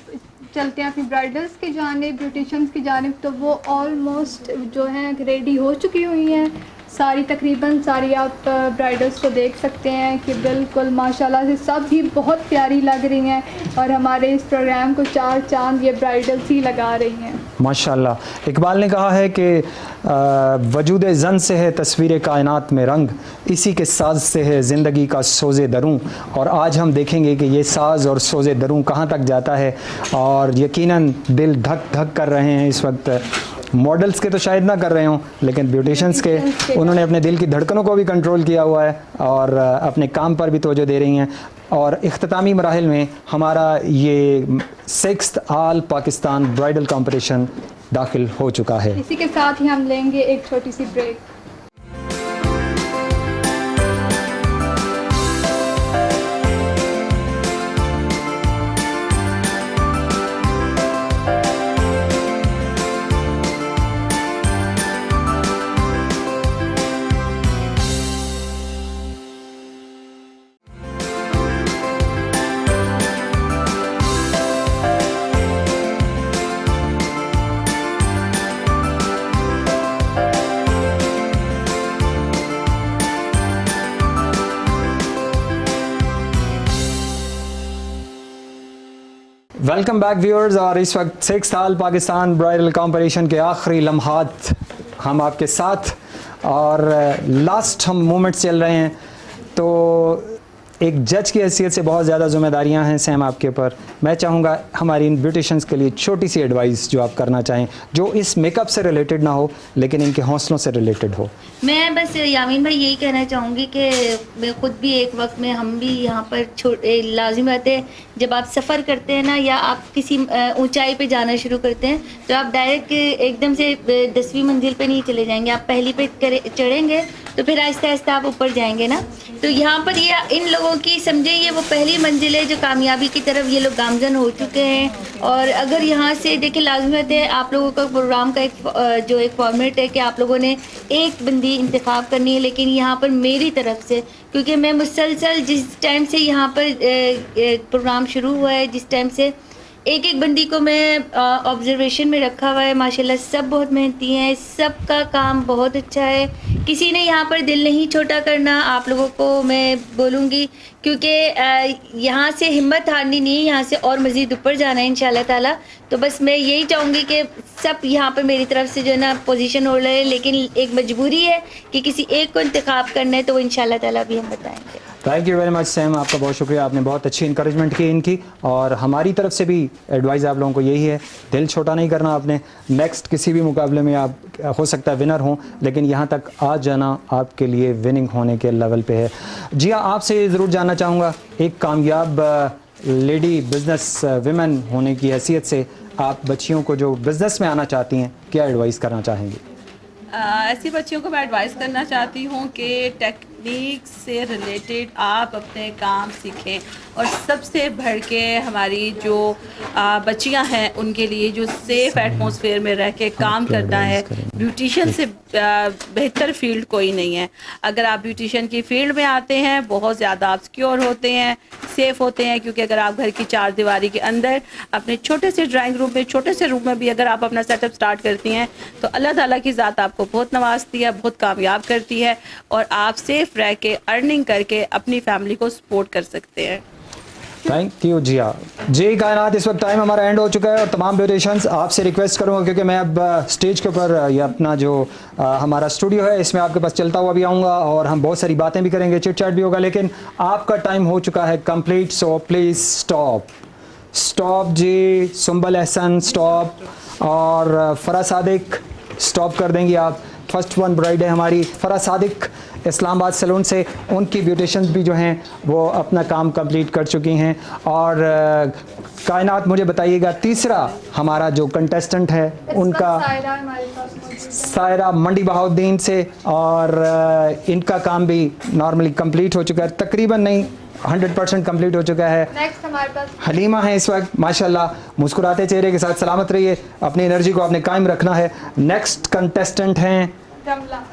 चलते हैं अपनी ब्राइडल्स की जानिब, ब्यूटिशियंस की जानिब। तो वो ऑलमोस्ट जो हैं रेडी हो चुकी हुई हैं सारी, तकरीबन सारी। आप ब्राइडल्स को देख सकते हैं कि बिल्कुल माशाल्लाह से सब ही बहुत प्यारी लग रही हैं और हमारे इस प्रोग्राम को चार चांद ये ब्राइडल्स ही लगा रही हैं माशाल्लाह। इकबाल ने कहा है कि वजूद ज़न से है तस्वीर कायनात में रंग, इसी के साज से है ज़िंदगी का सोज़े दरूं। और आज हम देखेंगे कि ये साज और सोज़े दरूं कहाँ तक जाता है, और यकीनन दिल धक धक कर रहे हैं इस वक्त। मॉडल्स के तो शायद ना कर रहे हों, लेकिन ब्यूटिशंस के उन्होंने अपने दिल की धड़कनों को भी कंट्रोल किया हुआ है और अपने काम पर भी तवज्जो दे रही हैं। और इख्तितामी मराहिल में हमारा ये 6th all Pakistan bridal competition दाखिल हो चुका है। इसी के साथ ही हम लेंगे एक छोटी सी ब्रेक। Welcome back viewers. और इस वक्त 6th all Pakistan bridal competition के आखिरी लम्हात हम आपके साथ, और लास्ट हम मोमेंट्स चल रहे हैं। तो एक जज की हैसियत से बहुत ज़्यादा ज़िम्मेदारियां हैं सैम आपके ऊपर। मैं चाहूँगा हमारी इन ब्यूटिशंस के लिए छोटी सी एडवाइस जो आप करना चाहें, जो इस मेकअप से रिलेटेड ना हो लेकिन इनके हौसलों से रिलेटेड हो। मैं बस यामीन भाई यही कहना चाहूँगी कि मैं ख़ुद भी एक वक्त में, हम भी यहाँ पर लाजिम बात है, जब आप सफ़र करते हैं ना या आप किसी ऊंचाई पे जाना शुरू करते हैं तो आप डायरेक्ट एकदम से 10वीं मंजिल पे नहीं चले जाएंगे, आप पहली पे चढ़ेंगे तो फिर आहिस्ता आहिस्ता आप ऊपर जाएंगे ना। तो यहाँ पर ये इन लोगों की समझे ये वो पहली मंजिल है जो कामयाबी की तरफ ये लोग गामजन हो चुके हैं। और अगर यहाँ से देखिए, लाजमत है आप लोगों का प्रोग्राम का एक फॉर्मेट है कि आप लोगों ने एक बंदी इंतखाब करनी है, लेकिन यहाँ पर मेरी तरफ से, क्योंकि मैं मुसलसल जिस टाइम से यहाँ पर प्रोग्राम शुरू हुआ है, जिस टाइम से एक एक बंदी को मैं ऑब्जर्वेशन में रखा हुआ है, माशाल्लाह सब बहुत मेहनती हैं, सबका काम बहुत अच्छा है, किसी ने यहाँ पर दिल नहीं छोटा करना आप लोगों को मैं बोलूँगी, क्योंकि यहाँ से हिम्मत हारनी नहीं है, यहाँ से और मज़ीद ऊपर जाना है इंशाल्लाह ताला। तो बस मैं यही चाहूँगी कि सब यहाँ पर मेरी तरफ से जो है ना पोजीशन हो रहे हैं, लेकिन एक मजबूरी है कि किसी एक को इंतखाब करना है, तो वो इंशाल्लाह ताला भी हम बताएँगे। Thank you very much Sam, आपका बहुत शुक्रिया, आपने बहुत अच्छी इंकरेजमेंट की इनकी। और हमारी तरफ से भी एडवाइस आप लोगों को यही है, दिल छोटा नहीं करना आपने। नेक्स्ट किसी भी मुकाबले में आप हो सकता है विनर हों, लेकिन यहाँ तक आ जाना आपके लिए विनिंग होने के लेवल पे है। जी हाँ, आपसे ज़रूर जानना चाहूँगा, एक कामयाब लेडी बिजनेस विमेन होने की हैसियत से आप बच्चियों को जो बिज़नेस में आना चाहती हैं क्या एडवाइस करना चाहेंगी? ऐसी बच्चियों को मैं एडवाइस करना चाहती हूँ कि टेक्निक से रिलेटेड आप अपने काम सीखें, और सबसे बढ़ के हमारी जो बच्चियाँ हैं उनके लिए जो सेफ़ एटमॉस्फेयर में रह के काम करना है, ब्यूटिशियन से बेहतर फील्ड कोई नहीं है। अगर आप ब्यूटिशियन की फील्ड में आते हैं बहुत ज़्यादा आप सिक्योर होते हैं, सेफ़ होते हैं, क्योंकि अगर आप घर की चार दीवारी के अंदर अपने छोटे से ड्राइंग रूम में, छोटे से रूम में भी अगर आप अपना सेटअप स्टार्ट करती हैं तो अल्लाह ताला की ज़ात आपको बहुत नवाजती है, बहुत कामयाब करती है, और आप सेफ़ रह के अर्निंग करके अपनी फैमिली को सपोर्ट कर सकते हैं। थैंक यू जी हाँ। जी कायनात, इस वक्त टाइम हमारा एंड हो चुका है और तमाम ब्यूटिशियंस आपसे रिक्वेस्ट करूँगा, क्योंकि मैं अब स्टेज के ऊपर या अपना जो हमारा स्टूडियो है इसमें आपके पास चलता हुआ भी आऊँगा और हम बहुत सारी बातें भी करेंगे, चिट चैट भी होगा, लेकिन आपका टाइम हो चुका है कंप्लीट। सो प्लीज़ स्टॉप जी। सुंबल एहसन स्टॉप, और फरा सादिक स्टॉप कर देंगी आप। फर्स्ट वन ब्राइड है हमारी फरा सादिक इस्लामाबाद सैलून से, उनकी ब्यूटिशियंस भी जो हैं वो अपना काम कंप्लीट कर चुकी हैं। और कायनात मुझे बताइएगा तीसरा हमारा जो कंटेस्टेंट है उनका सायरा मंडी बहाउद्दीन से, और इनका काम भी नॉर्मली कंप्लीट हो चुका है, तकरीबन नहीं 100% कंप्लीट हो चुका है। नेक्स्ट हमारे पास हलीमा है इस वक्त, माशाल्लाह मुस्कुराते चेहरे के साथ, सलामत रहिए, अपनी एनर्जी को आपने कायम रखना है। नेक्स्ट कंटेस्टेंट हैं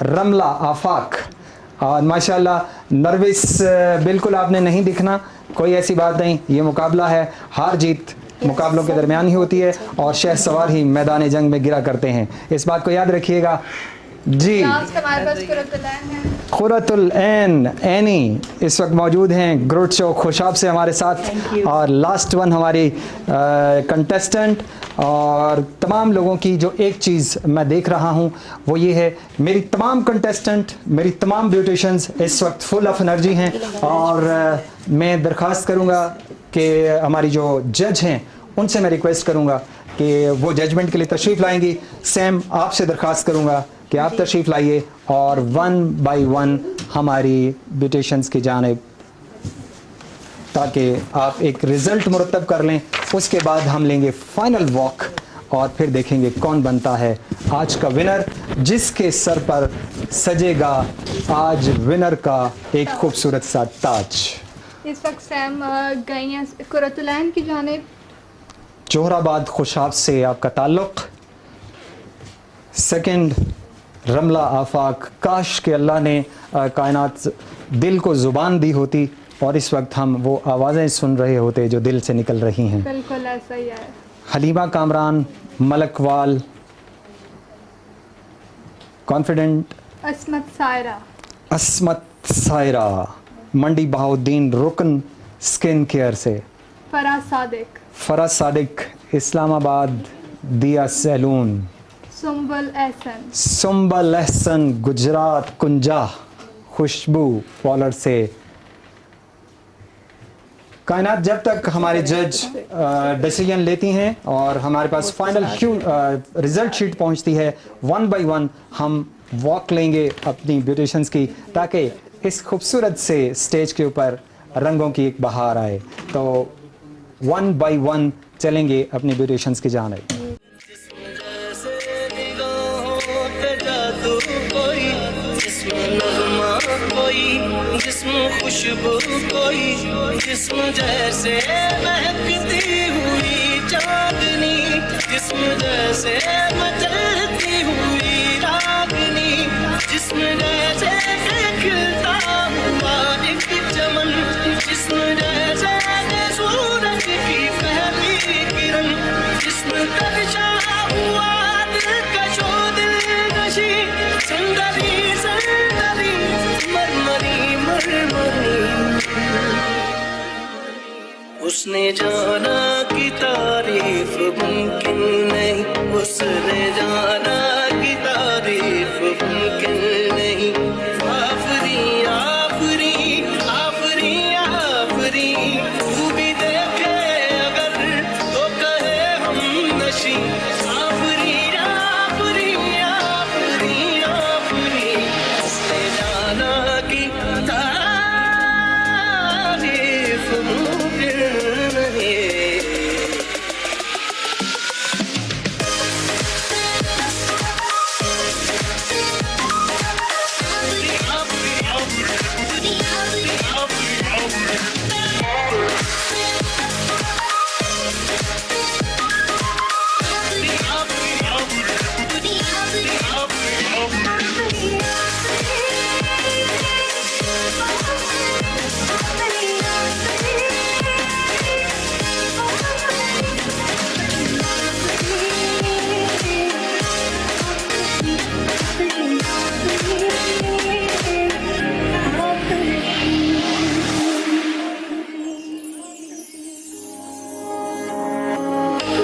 रमला आफाक, और माशाल्लाह नर्वस बिल्कुल आपने नहीं दिखना, कोई ऐसी बात नहीं, ये मुकाबला है, हार जीत मुकाबलों के दरमियान ही होती है और शह सवार ही मैदान जंग में गिरा करते हैं, इस बात को याद रखिएगा जी। हमारे पास खुरतुल ऐन एनी इस वक्त मौजूद हैं ग्रोथ शो खुशाब से हमारे साथ, और लास्ट वन हमारी कंटेस्टेंट। और तमाम लोगों की जो एक चीज़ मैं देख रहा हूं वो ये है, मेरी तमाम कंटेस्टेंट, मेरी तमाम ब्यूटिशियंस इस वक्त फुल ऑफ एनर्जी हैं, और मैं दरख्वास्त करूंगा कि हमारी जो जज हैं उनसे मैं रिक्वेस्ट करूंगा कि वो जजमेंट के लिए तशरीफ़ लाएंगी। सैम आपसे दरख्वास्त करूंगा कि आप तशरीफ़ लाइए और 1 बाय 1 हमारी ब्यूटिशियंस की जानिब, ताकि आप एक रिज़ल्ट मुरतब कर लें, उसके बाद हम लेंगे फाइनल वॉक और फिर देखेंगे कौन बनता है आज का विनर, जिसके सर पर सजेगा आज विनर का एक खूबसूरत सा ताज। इस वक्त सैम गई हैं कुरतुलैन की जानिब, जोहराबाद खुशाब से आपका ताल्लुक़। सेकंड रमला आफाक, काश के अल्लाह ने कायनात दिल को ज़ुबान दी होती और इस वक्त हम वो आवाज़ें सुन रहे होते जो दिल से निकल रही हैं। बिल्कुल ऐसा ही है। हलीमा कामरान मलकवाल, कॉन्फिडेंट अस्मत सायरा मंडी बहाउद्दीन रुकन स्किन केयर से, फरा सादिक इस्लामाबाद दिया सैलून, सुंबल एहसन गुजरात कुंजा खुशबू पार्लर से। कायनात जब तक हमारे जज डिसीजन लेती हैं और हमारे पास फाइनल रिजल्ट शीट पहुंचती है, 1 बाय 1 हम वॉक लेंगे अपनी ब्यूटिशियंस की, ताकि इस खूबसूरत से स्टेज के ऊपर रंगों की एक बहार आए। तो 1 बाय 1 चलेंगे अपनी ब्यूटिशियंस की जानिब। खुशबू कोई जिस्म जैसे महकती हुई चांदनी, जिस्म जैसे मचलती हुई रागनी, जिस्म जैसे खिलता हुआ एक चमन, जिस्म जैसे सूरज की पहली किरण, जिस्म तर्शा हुआ दिलकशो दिलकशी, सुंदरी सुंदरी मरमरी मरमरी। उसने जाना कि तारीफ मुमकिन नहीं, उसने जाना कि तारीफ मुमकिन नहीं। आफरी आफरी आफरी आफरी, तू भी देखे अगर तो कहे हम नशी। आफरी आफरी आफरी आफरी, उसने जाना कि तारीफ मुमकिन नहीं।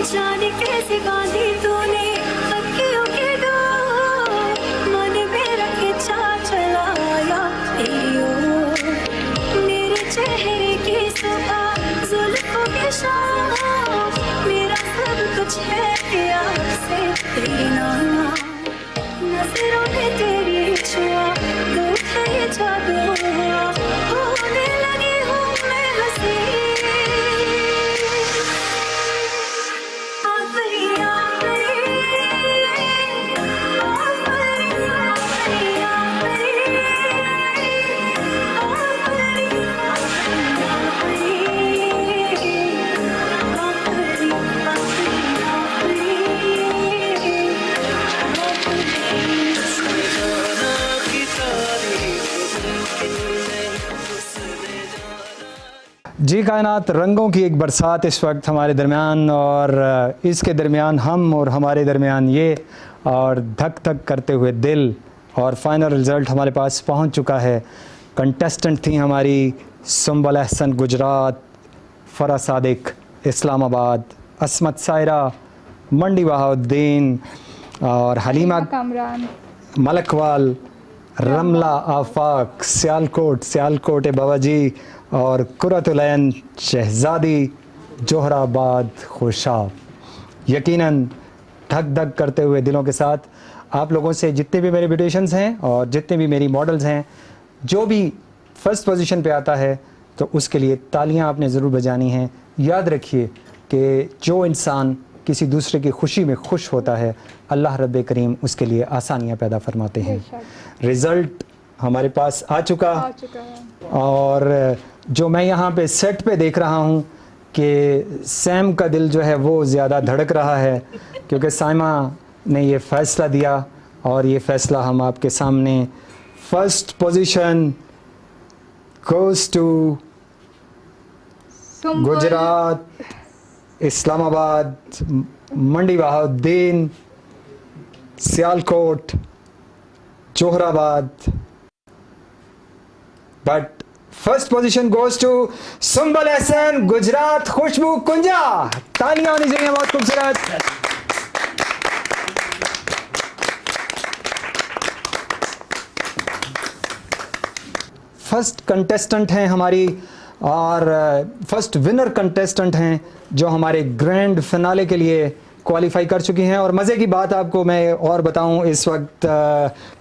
जाने कैसे गांधी तूने अखियों के दो, मन मेरा खिंचा चलाया तेरी ओर, मेरे चेहरे की सुबह जुल्फों के शाम, मेरा सब कुछ है आपसे तेरे नाम। नजरों ने तेरी छुआ तो है ये जादू हुआ होने लगी हूँ मैं हंसी आफरी आफरी आफरी आफरी जी कायनात, रंगों की एक बरसात इस वक्त हमारे दरमियान, और इसके दरमियान हम और हमारे दरमियान ये, और धक धक करते हुए दिल, और फाइनल रिज़ल्ट हमारे पास पहुंच चुका है। कंटेस्टेंट थी हमारी सुंबल अहसन गुजरात, फ़रा सादिक इस्लामाबाद, असमत सायरा मंडी बहाउद्दीन, और हलीमा कामरान मलकवाल, रमला आफाक सियालकोट बाबाजी, और कुरतुलैन शहज़ादी जोहराबाद खुशाब। यकीनन धक धक करते हुए दिलों के साथ आप लोगों से जितने भी मेरे ब्यूटिशियंस हैं और जितने भी मेरी मॉडल्स हैं, जो भी फर्स्ट पोजीशन पे आता है तो उसके लिए तालियां आपने ज़रूर बजानी हैं। याद रखिए कि जो इंसान किसी दूसरे की खुशी में खुश होता है, अल्लाह रब्बे करीम उसके लिए आसानियां पैदा फरमाते हैं। रिज़ल्ट हमारे पास आ चुका है। और जो मैं यहाँ पे सेट पे देख रहा हूँ कि सैम का दिल जो है वो ज़्यादा धड़क रहा है, क्योंकि साइमा ने ये फ़ैसला दिया, और ये फ़ैसला हम आपके सामने। First position goes to Gujrat, Islamabad, Mandi Bahauddin, Sialkot, Jauharabad, but first position goes to Sumbal Ahsan Gujrat Khushboo Kunjah. तालियां होनी चाहिए बहुत खूबसूरत। फर्स्ट कंटेस्टेंट हैं हमारी, और फर्स्ट विनर कंटेस्टेंट हैं जो हमारे ग्रैंड फिनाले के लिए क्वालिफाई कर चुकी हैं। और मज़े की बात आपको मैं और बताऊं इस वक्त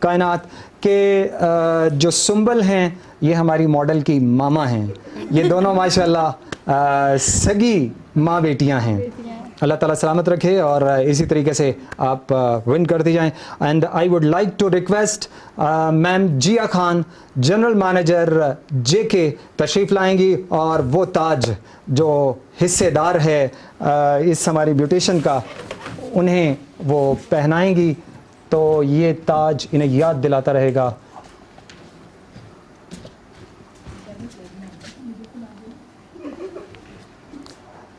कायनात के जो सुंबल हैं ये हमारी मॉडल की मामा हैं। ये दोनों माशाल्लाह सगी माँ बेटियां हैं। अल्लाह ताला सलामत रखे और इसी तरीके से आप विन करती जाएं। And I would like to request ma'am Jiya Khan, general manager JK, तशरीफ़ लाएंगी और वो ताज जो हिस्सेदार है इस हमारी ब्यूटिशन का, उन्हें वो पहनाएंगी, तो ये ताज इन्हें याद दिलाता रहेगा।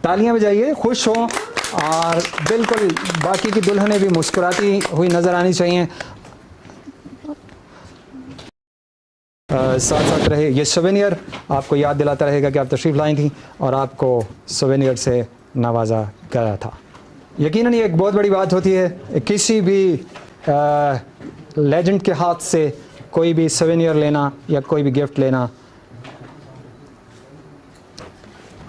तालियां बजाइए, खुश हों, और बिल्कुल बाकी की दुल्हनें भी मुस्कुराती हुई नज़र आनी चाहिए। साथ साथ रहे ये सोवेनियर, आपको याद दिलाता रहेगा कि आप तशरीफ़ लाई थी और आपको सोवेनियर से नवाजा गया था। यकीनन ये एक बहुत बड़ी बात होती है, किसी भी लेजेंड के हाथ से कोई भी सोवेनियर लेना या कोई भी गिफ्ट लेना।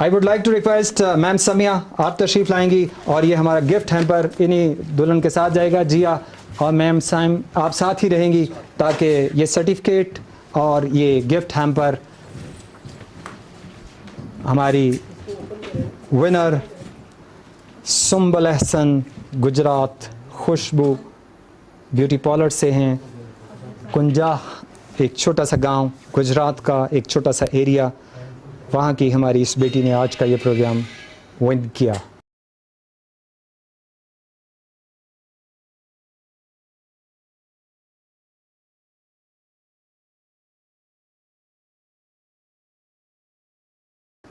I would like to request ma'am Samia, आप तशरीफ़ लाएंगी और ये हमारा गिफ्ट हैम्पर इन्हीं दुल्हन के साथ जाएगा। जिया और मैम साइम आप साथ ही रहेंगी ताकि ये सर्टिफिकेट और ये गिफ्ट हैम्पर हमारी विनर सुंबल अहसन गुजरात खुशबू ब्यूटी पार्लर से हैं। कुंजा एक छोटा सा गांव, गुजरात का एक छोटा सा एरिया, वहाँ की हमारी इस बेटी ने आज का ये प्रोग्राम विन किया।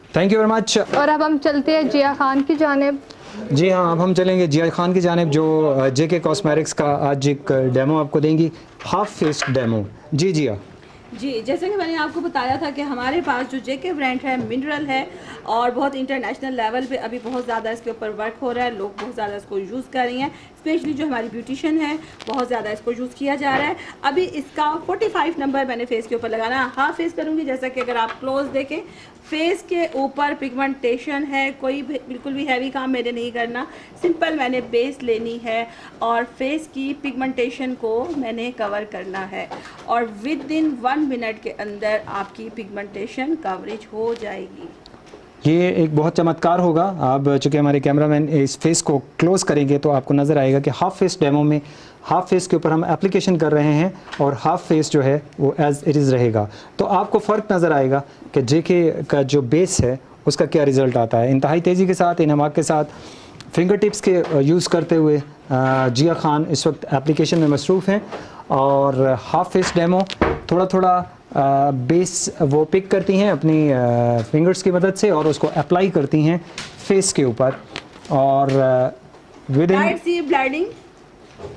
Thank you very much. और अब हम चलते हैं जिया खान की जानिब। जी हाँ, अब हम चलेंगे जिया खान की जानिब जो जेके कॉस्मेटिक्स का आज एक डेमो आपको देंगी, हाफ फेस डेमो। जी जिया। जी, जैसे कि मैंने आपको बताया था कि हमारे पास जो जेके ब्रांड है मिनरल है और बहुत इंटरनेशनल लेवल पे अभी बहुत ज़्यादा इसके ऊपर वर्क हो रहा है, लोग बहुत ज़्यादा इसको यूज़ कर रही हैं, स्पेशली जो हमारी ब्यूटिशियन है बहुत ज़्यादा इसको यूज़ किया जा रहा है। अभी इसका 45 नंबर मैंने फेस के ऊपर लगाना, हाफ फेस करूँगी, जैसा कि अगर आप क्लोज देखें फेस के ऊपर पिगमेंटेशन है, कोई भी बिल्कुल भी हैवी काम मैंने नहीं करना, सिंपल मैंने बेस लेनी है और फेस की पिगमेंटेशन को मैंने कवर करना है और विद इन 1 मिनट के अंदर आपकी पिगमेंटेशन कवरेज हो जाएगी। ये एक बहुत चमत्कार होगा। आप चूँकि हमारे कैमरामैन इस फेस को क्लोज़ करेंगे तो आपको नज़र आएगा कि हाफ फेस डेमो में हाफ फेस के ऊपर हम एप्लीकेशन कर रहे हैं और हाफ फेस जो है वो एज इट इज़ रहेगा। तो आपको फ़र्क नज़र आएगा कि जेके का जो बेस है उसका क्या रिज़ल्ट आता है। इंतहाई तेज़ी के साथ, इनहमाक के साथ, फिंगर टिप्स के यूज़ करते हुए जिया खान इस वक्त एप्लीकेशन में मसरूफ़ हैं और हाफ फेस डेमो थोड़ा थोड़ा बेस वो पिक करती हैं अपनी फिंगर्स की मदद से और उसको अप्लाई करती हैं फेस के ऊपर और विद इन ब्लाइडिंग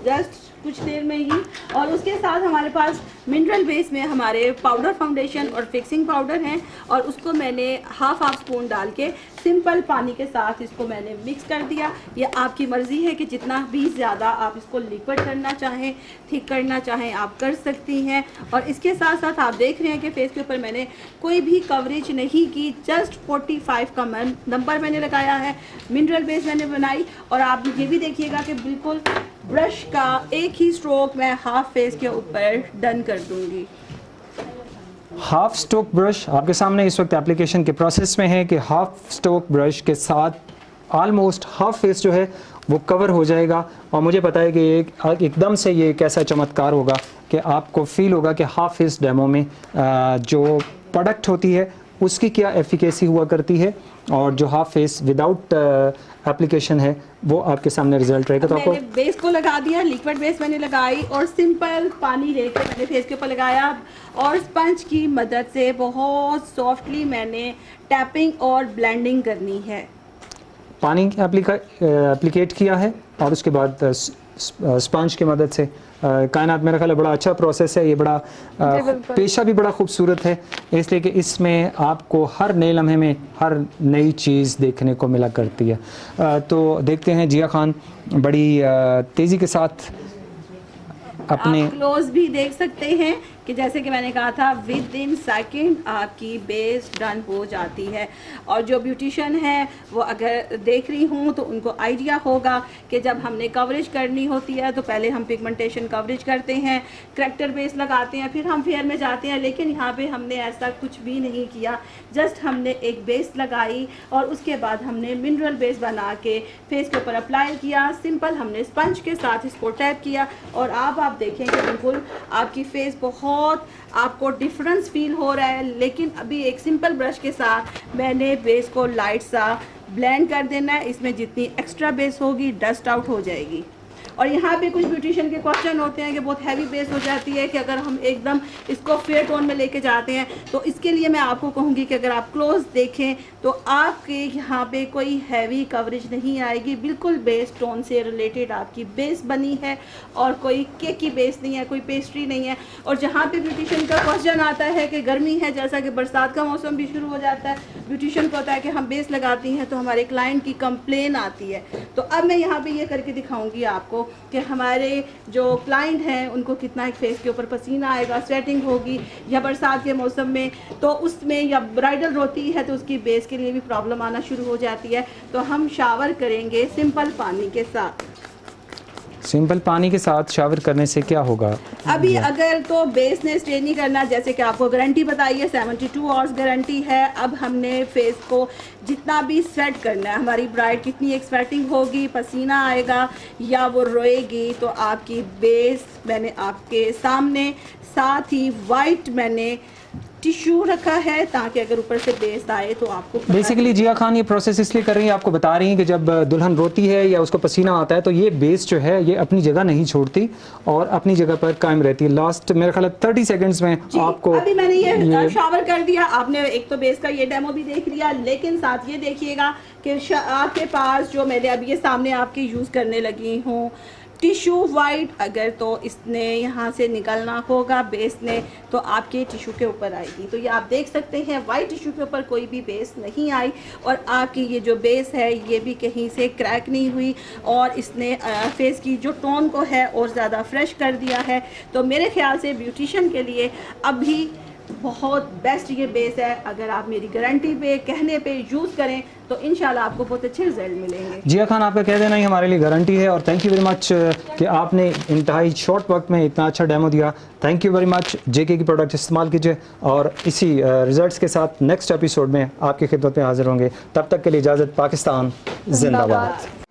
जस्ट कुछ देर में ही। और उसके साथ हमारे पास मिनरल बेस में हमारे पाउडर फाउंडेशन और फिक्सिंग पाउडर हैं और उसको मैंने हाफ स्पून डाल के सिंपल पानी के साथ इसको मैंने मिक्स कर दिया। ये आपकी मर्ज़ी है कि जितना भी ज़्यादा आप इसको लिक्विड करना चाहें, थिक करना चाहें, आप कर सकती हैं। और इसके साथ साथ आप देख रहे हैं कि फेस के ऊपर मैंने कोई भी कवरेज नहीं की, जस्ट 45 का नंबर मैंने लगाया है, मिनरल बेस मैंने बनाई। और आप ये भी देखिएगा कि बिल्कुल ब्रश का एक ही स्ट्रोक मैं हाफ फेस के ऊपर डन कर दूंगी। हाफ स्ट्रोक ब्रश आपके सामने इस वक्त एप्लीकेशन के प्रोसेस में है कि हाफ स्ट्रोक ब्रश के साथ ऑलमोस्ट हाफ फेस जो है वो कवर हो जाएगा। और मुझे पता है कि एकदम से ये एक ऐसा चमत्कार होगा कि आपको फील होगा कि हाफ फेस डेमो में जो प्रोडक्ट होती है उसकी क्या एफिकेसी हुआ करती है और जो हाफ फेस विदाउट एप्लीकेशन है वो आपके सामने रिजल्ट रहेगा। तो आपको बेस को लगा दिया, लिक्विड बेस मैंने लगाई और सिंपल पानी लेकर मैंने फेस के ऊपर लगाया और स्पंज की मदद से बहुत सॉफ्टली मैंने टैपिंग और ब्लेंडिंग करनी है। पानी एप्लीकेट किया है और उसके बाद स्पंज की मदद से कायनात मेरा ख्याल है बड़ा अच्छा प्रोसेस है। ये बड़ा पेशा भी बड़ा खूबसूरत है इसलिए कि इसमें आपको हर नए लम्हे में हर नई चीज़ देखने को मिला करती है। तो देखते हैं जिया खान बड़ी तेज़ी के साथ अपने आप क्लोज भी देख सकते हैं कि जैसे कि मैंने कहा था विद इन सेकेंड आपकी बेस डन हो जाती है। और जो ब्यूटिशियन है वो अगर देख रही हूँ तो उनको आइडिया होगा कि जब हमने कवरेज करनी होती है तो पहले हम पिगमेंटेशन कवरेज करते हैं, करेक्टर बेस लगाते हैं, फिर हम फेयर में जाते हैं। लेकिन यहाँ पे हमने ऐसा कुछ भी नहीं किया, जस्ट हमने एक बेस लगाई और उसके बाद हमने मिनरल बेस बना के फेस के ऊपर अप्लाई किया। सिंपल हमने स्पंज के साथ इसको टैप किया और आप देखें कि बिल्कुल आपकी फेस बहुत आपको डिफरेंस फील हो रहा है। लेकिन अभी एक सिंपल ब्रश के साथ मैंने बेस को लाइट सा ब्लेंड कर देना है। इसमें जितनी एक्स्ट्रा बेस होगी डस्ट आउट हो जाएगी। और यहाँ पे कुछ ब्यूटिशियन के क्वेश्चन होते हैं कि बहुत हैवी बेस हो जाती है कि अगर हम एकदम इसको फेयर टोन में लेके जाते हैं तो इसके लिए मैं आपको कहूँगी कि अगर आप क्लोज देखें तो आपके यहाँ पे कोई हैवी कवरेज नहीं आएगी। बिल्कुल बेस टोन से रिलेटेड आपकी बेस बनी है और कोई केक की बेस नहीं है, कोई पेस्ट्री नहीं है। और जहाँ पे ब्यूटिशियन का क्वेश्चन आता है कि गर्मी है, जैसा कि बरसात का मौसम भी शुरू हो जाता है, ब्यूटिशियन को होता है कि हम बेस लगाती हैं तो हमारे क्लाइंट की कंप्लेन आती है। तो अब मैं यहाँ पे ये करके दिखाऊंगी आपको कि हमारे जो क्लाइंट हैं उनको कितना एक फेस के ऊपर पसीना आएगा, स्वेटिंग होगी, या बरसात के मौसम में तो उसमें, या ब्राइडल रोती है तो उसकी बेस के लिए भी प्रॉब्लम आना शुरू हो जाती है। तो हम शावर करेंगे सिंपल पानी के साथ। सिंपल पानी के साथ शावर करने से क्या होगा? अभी अगर तो बेस ने स्टे नहीं करना, जैसे कि आपको गारंटी बताई है 72 आवर्स गारंटी है। अब हमने फेस को जितना भी स्वेट करना है, हमारी ब्राइड कितनी एक स्वेटिंग होगी, पसीना आएगा या वो रोएगी, तो आपकी बेस मैंने आपके सामने, साथ ही वाइट मैंने टिश्यू रखा है ताकि अगर ऊपर से बेस आए तो आपको बेसिकली जिया खान ये प्रोसेस इसलिए कर रही है, आपको बता रही हैं कि जब दुल्हन रोती है या उसको पसीना आता है तो ये बेस जो है ये अपनी जगह नहीं छोड़ती और अपनी जगह पर कायम रहती है। लास्ट मेरे ख्याल 30 सेकंड्स में आपको अभी मैंने ये शावर कर दिया। आपने एक तो बेस का ये डेमो भी देख लिया, लेकिन साथ ये देखिएगा कि आपके पास जो मैंने अभी ये सामने आपके यूज़ करने लगी हूँ टिश्यू वाइट, अगर तो इसने यहाँ से निकलना होगा बेस ने तो आपके टिश्यू के ऊपर आएगी। तो ये आप देख सकते हैं वाइट टिश्यू के ऊपर कोई भी बेस नहीं आई और आपकी ये जो बेस है ये भी कहीं से क्रैक नहीं हुई और इसने फेस की जो टोन को है और ज़्यादा फ्रेश कर दिया है। तो मेरे ख्याल से ब्यूटिशियन के लिए अभी बहुत बेस्ट ये बेस है। अगर आप मेरी गारंटी पे कहने पे यूज़ करें तो इंशाल्लाह आपको बहुत अच्छे रिजल्ट मिलेंगे। जिया खान, आपका कह देना ही हमारे लिए गारंटी है और थैंक यू वेरी मच कि आपने इंतहाई शॉर्ट वक्त में इतना अच्छा डेमो दिया। Thank you very much. JK की प्रोडक्ट इस्तेमाल कीजिए और इसी रिजल्ट्स के साथ नेक्स्ट एपिसोड में आपकी खिदमत में हाजिर होंगे। तब तक के लिए इजाज़त। पाकिस्तान जिंदाबाद।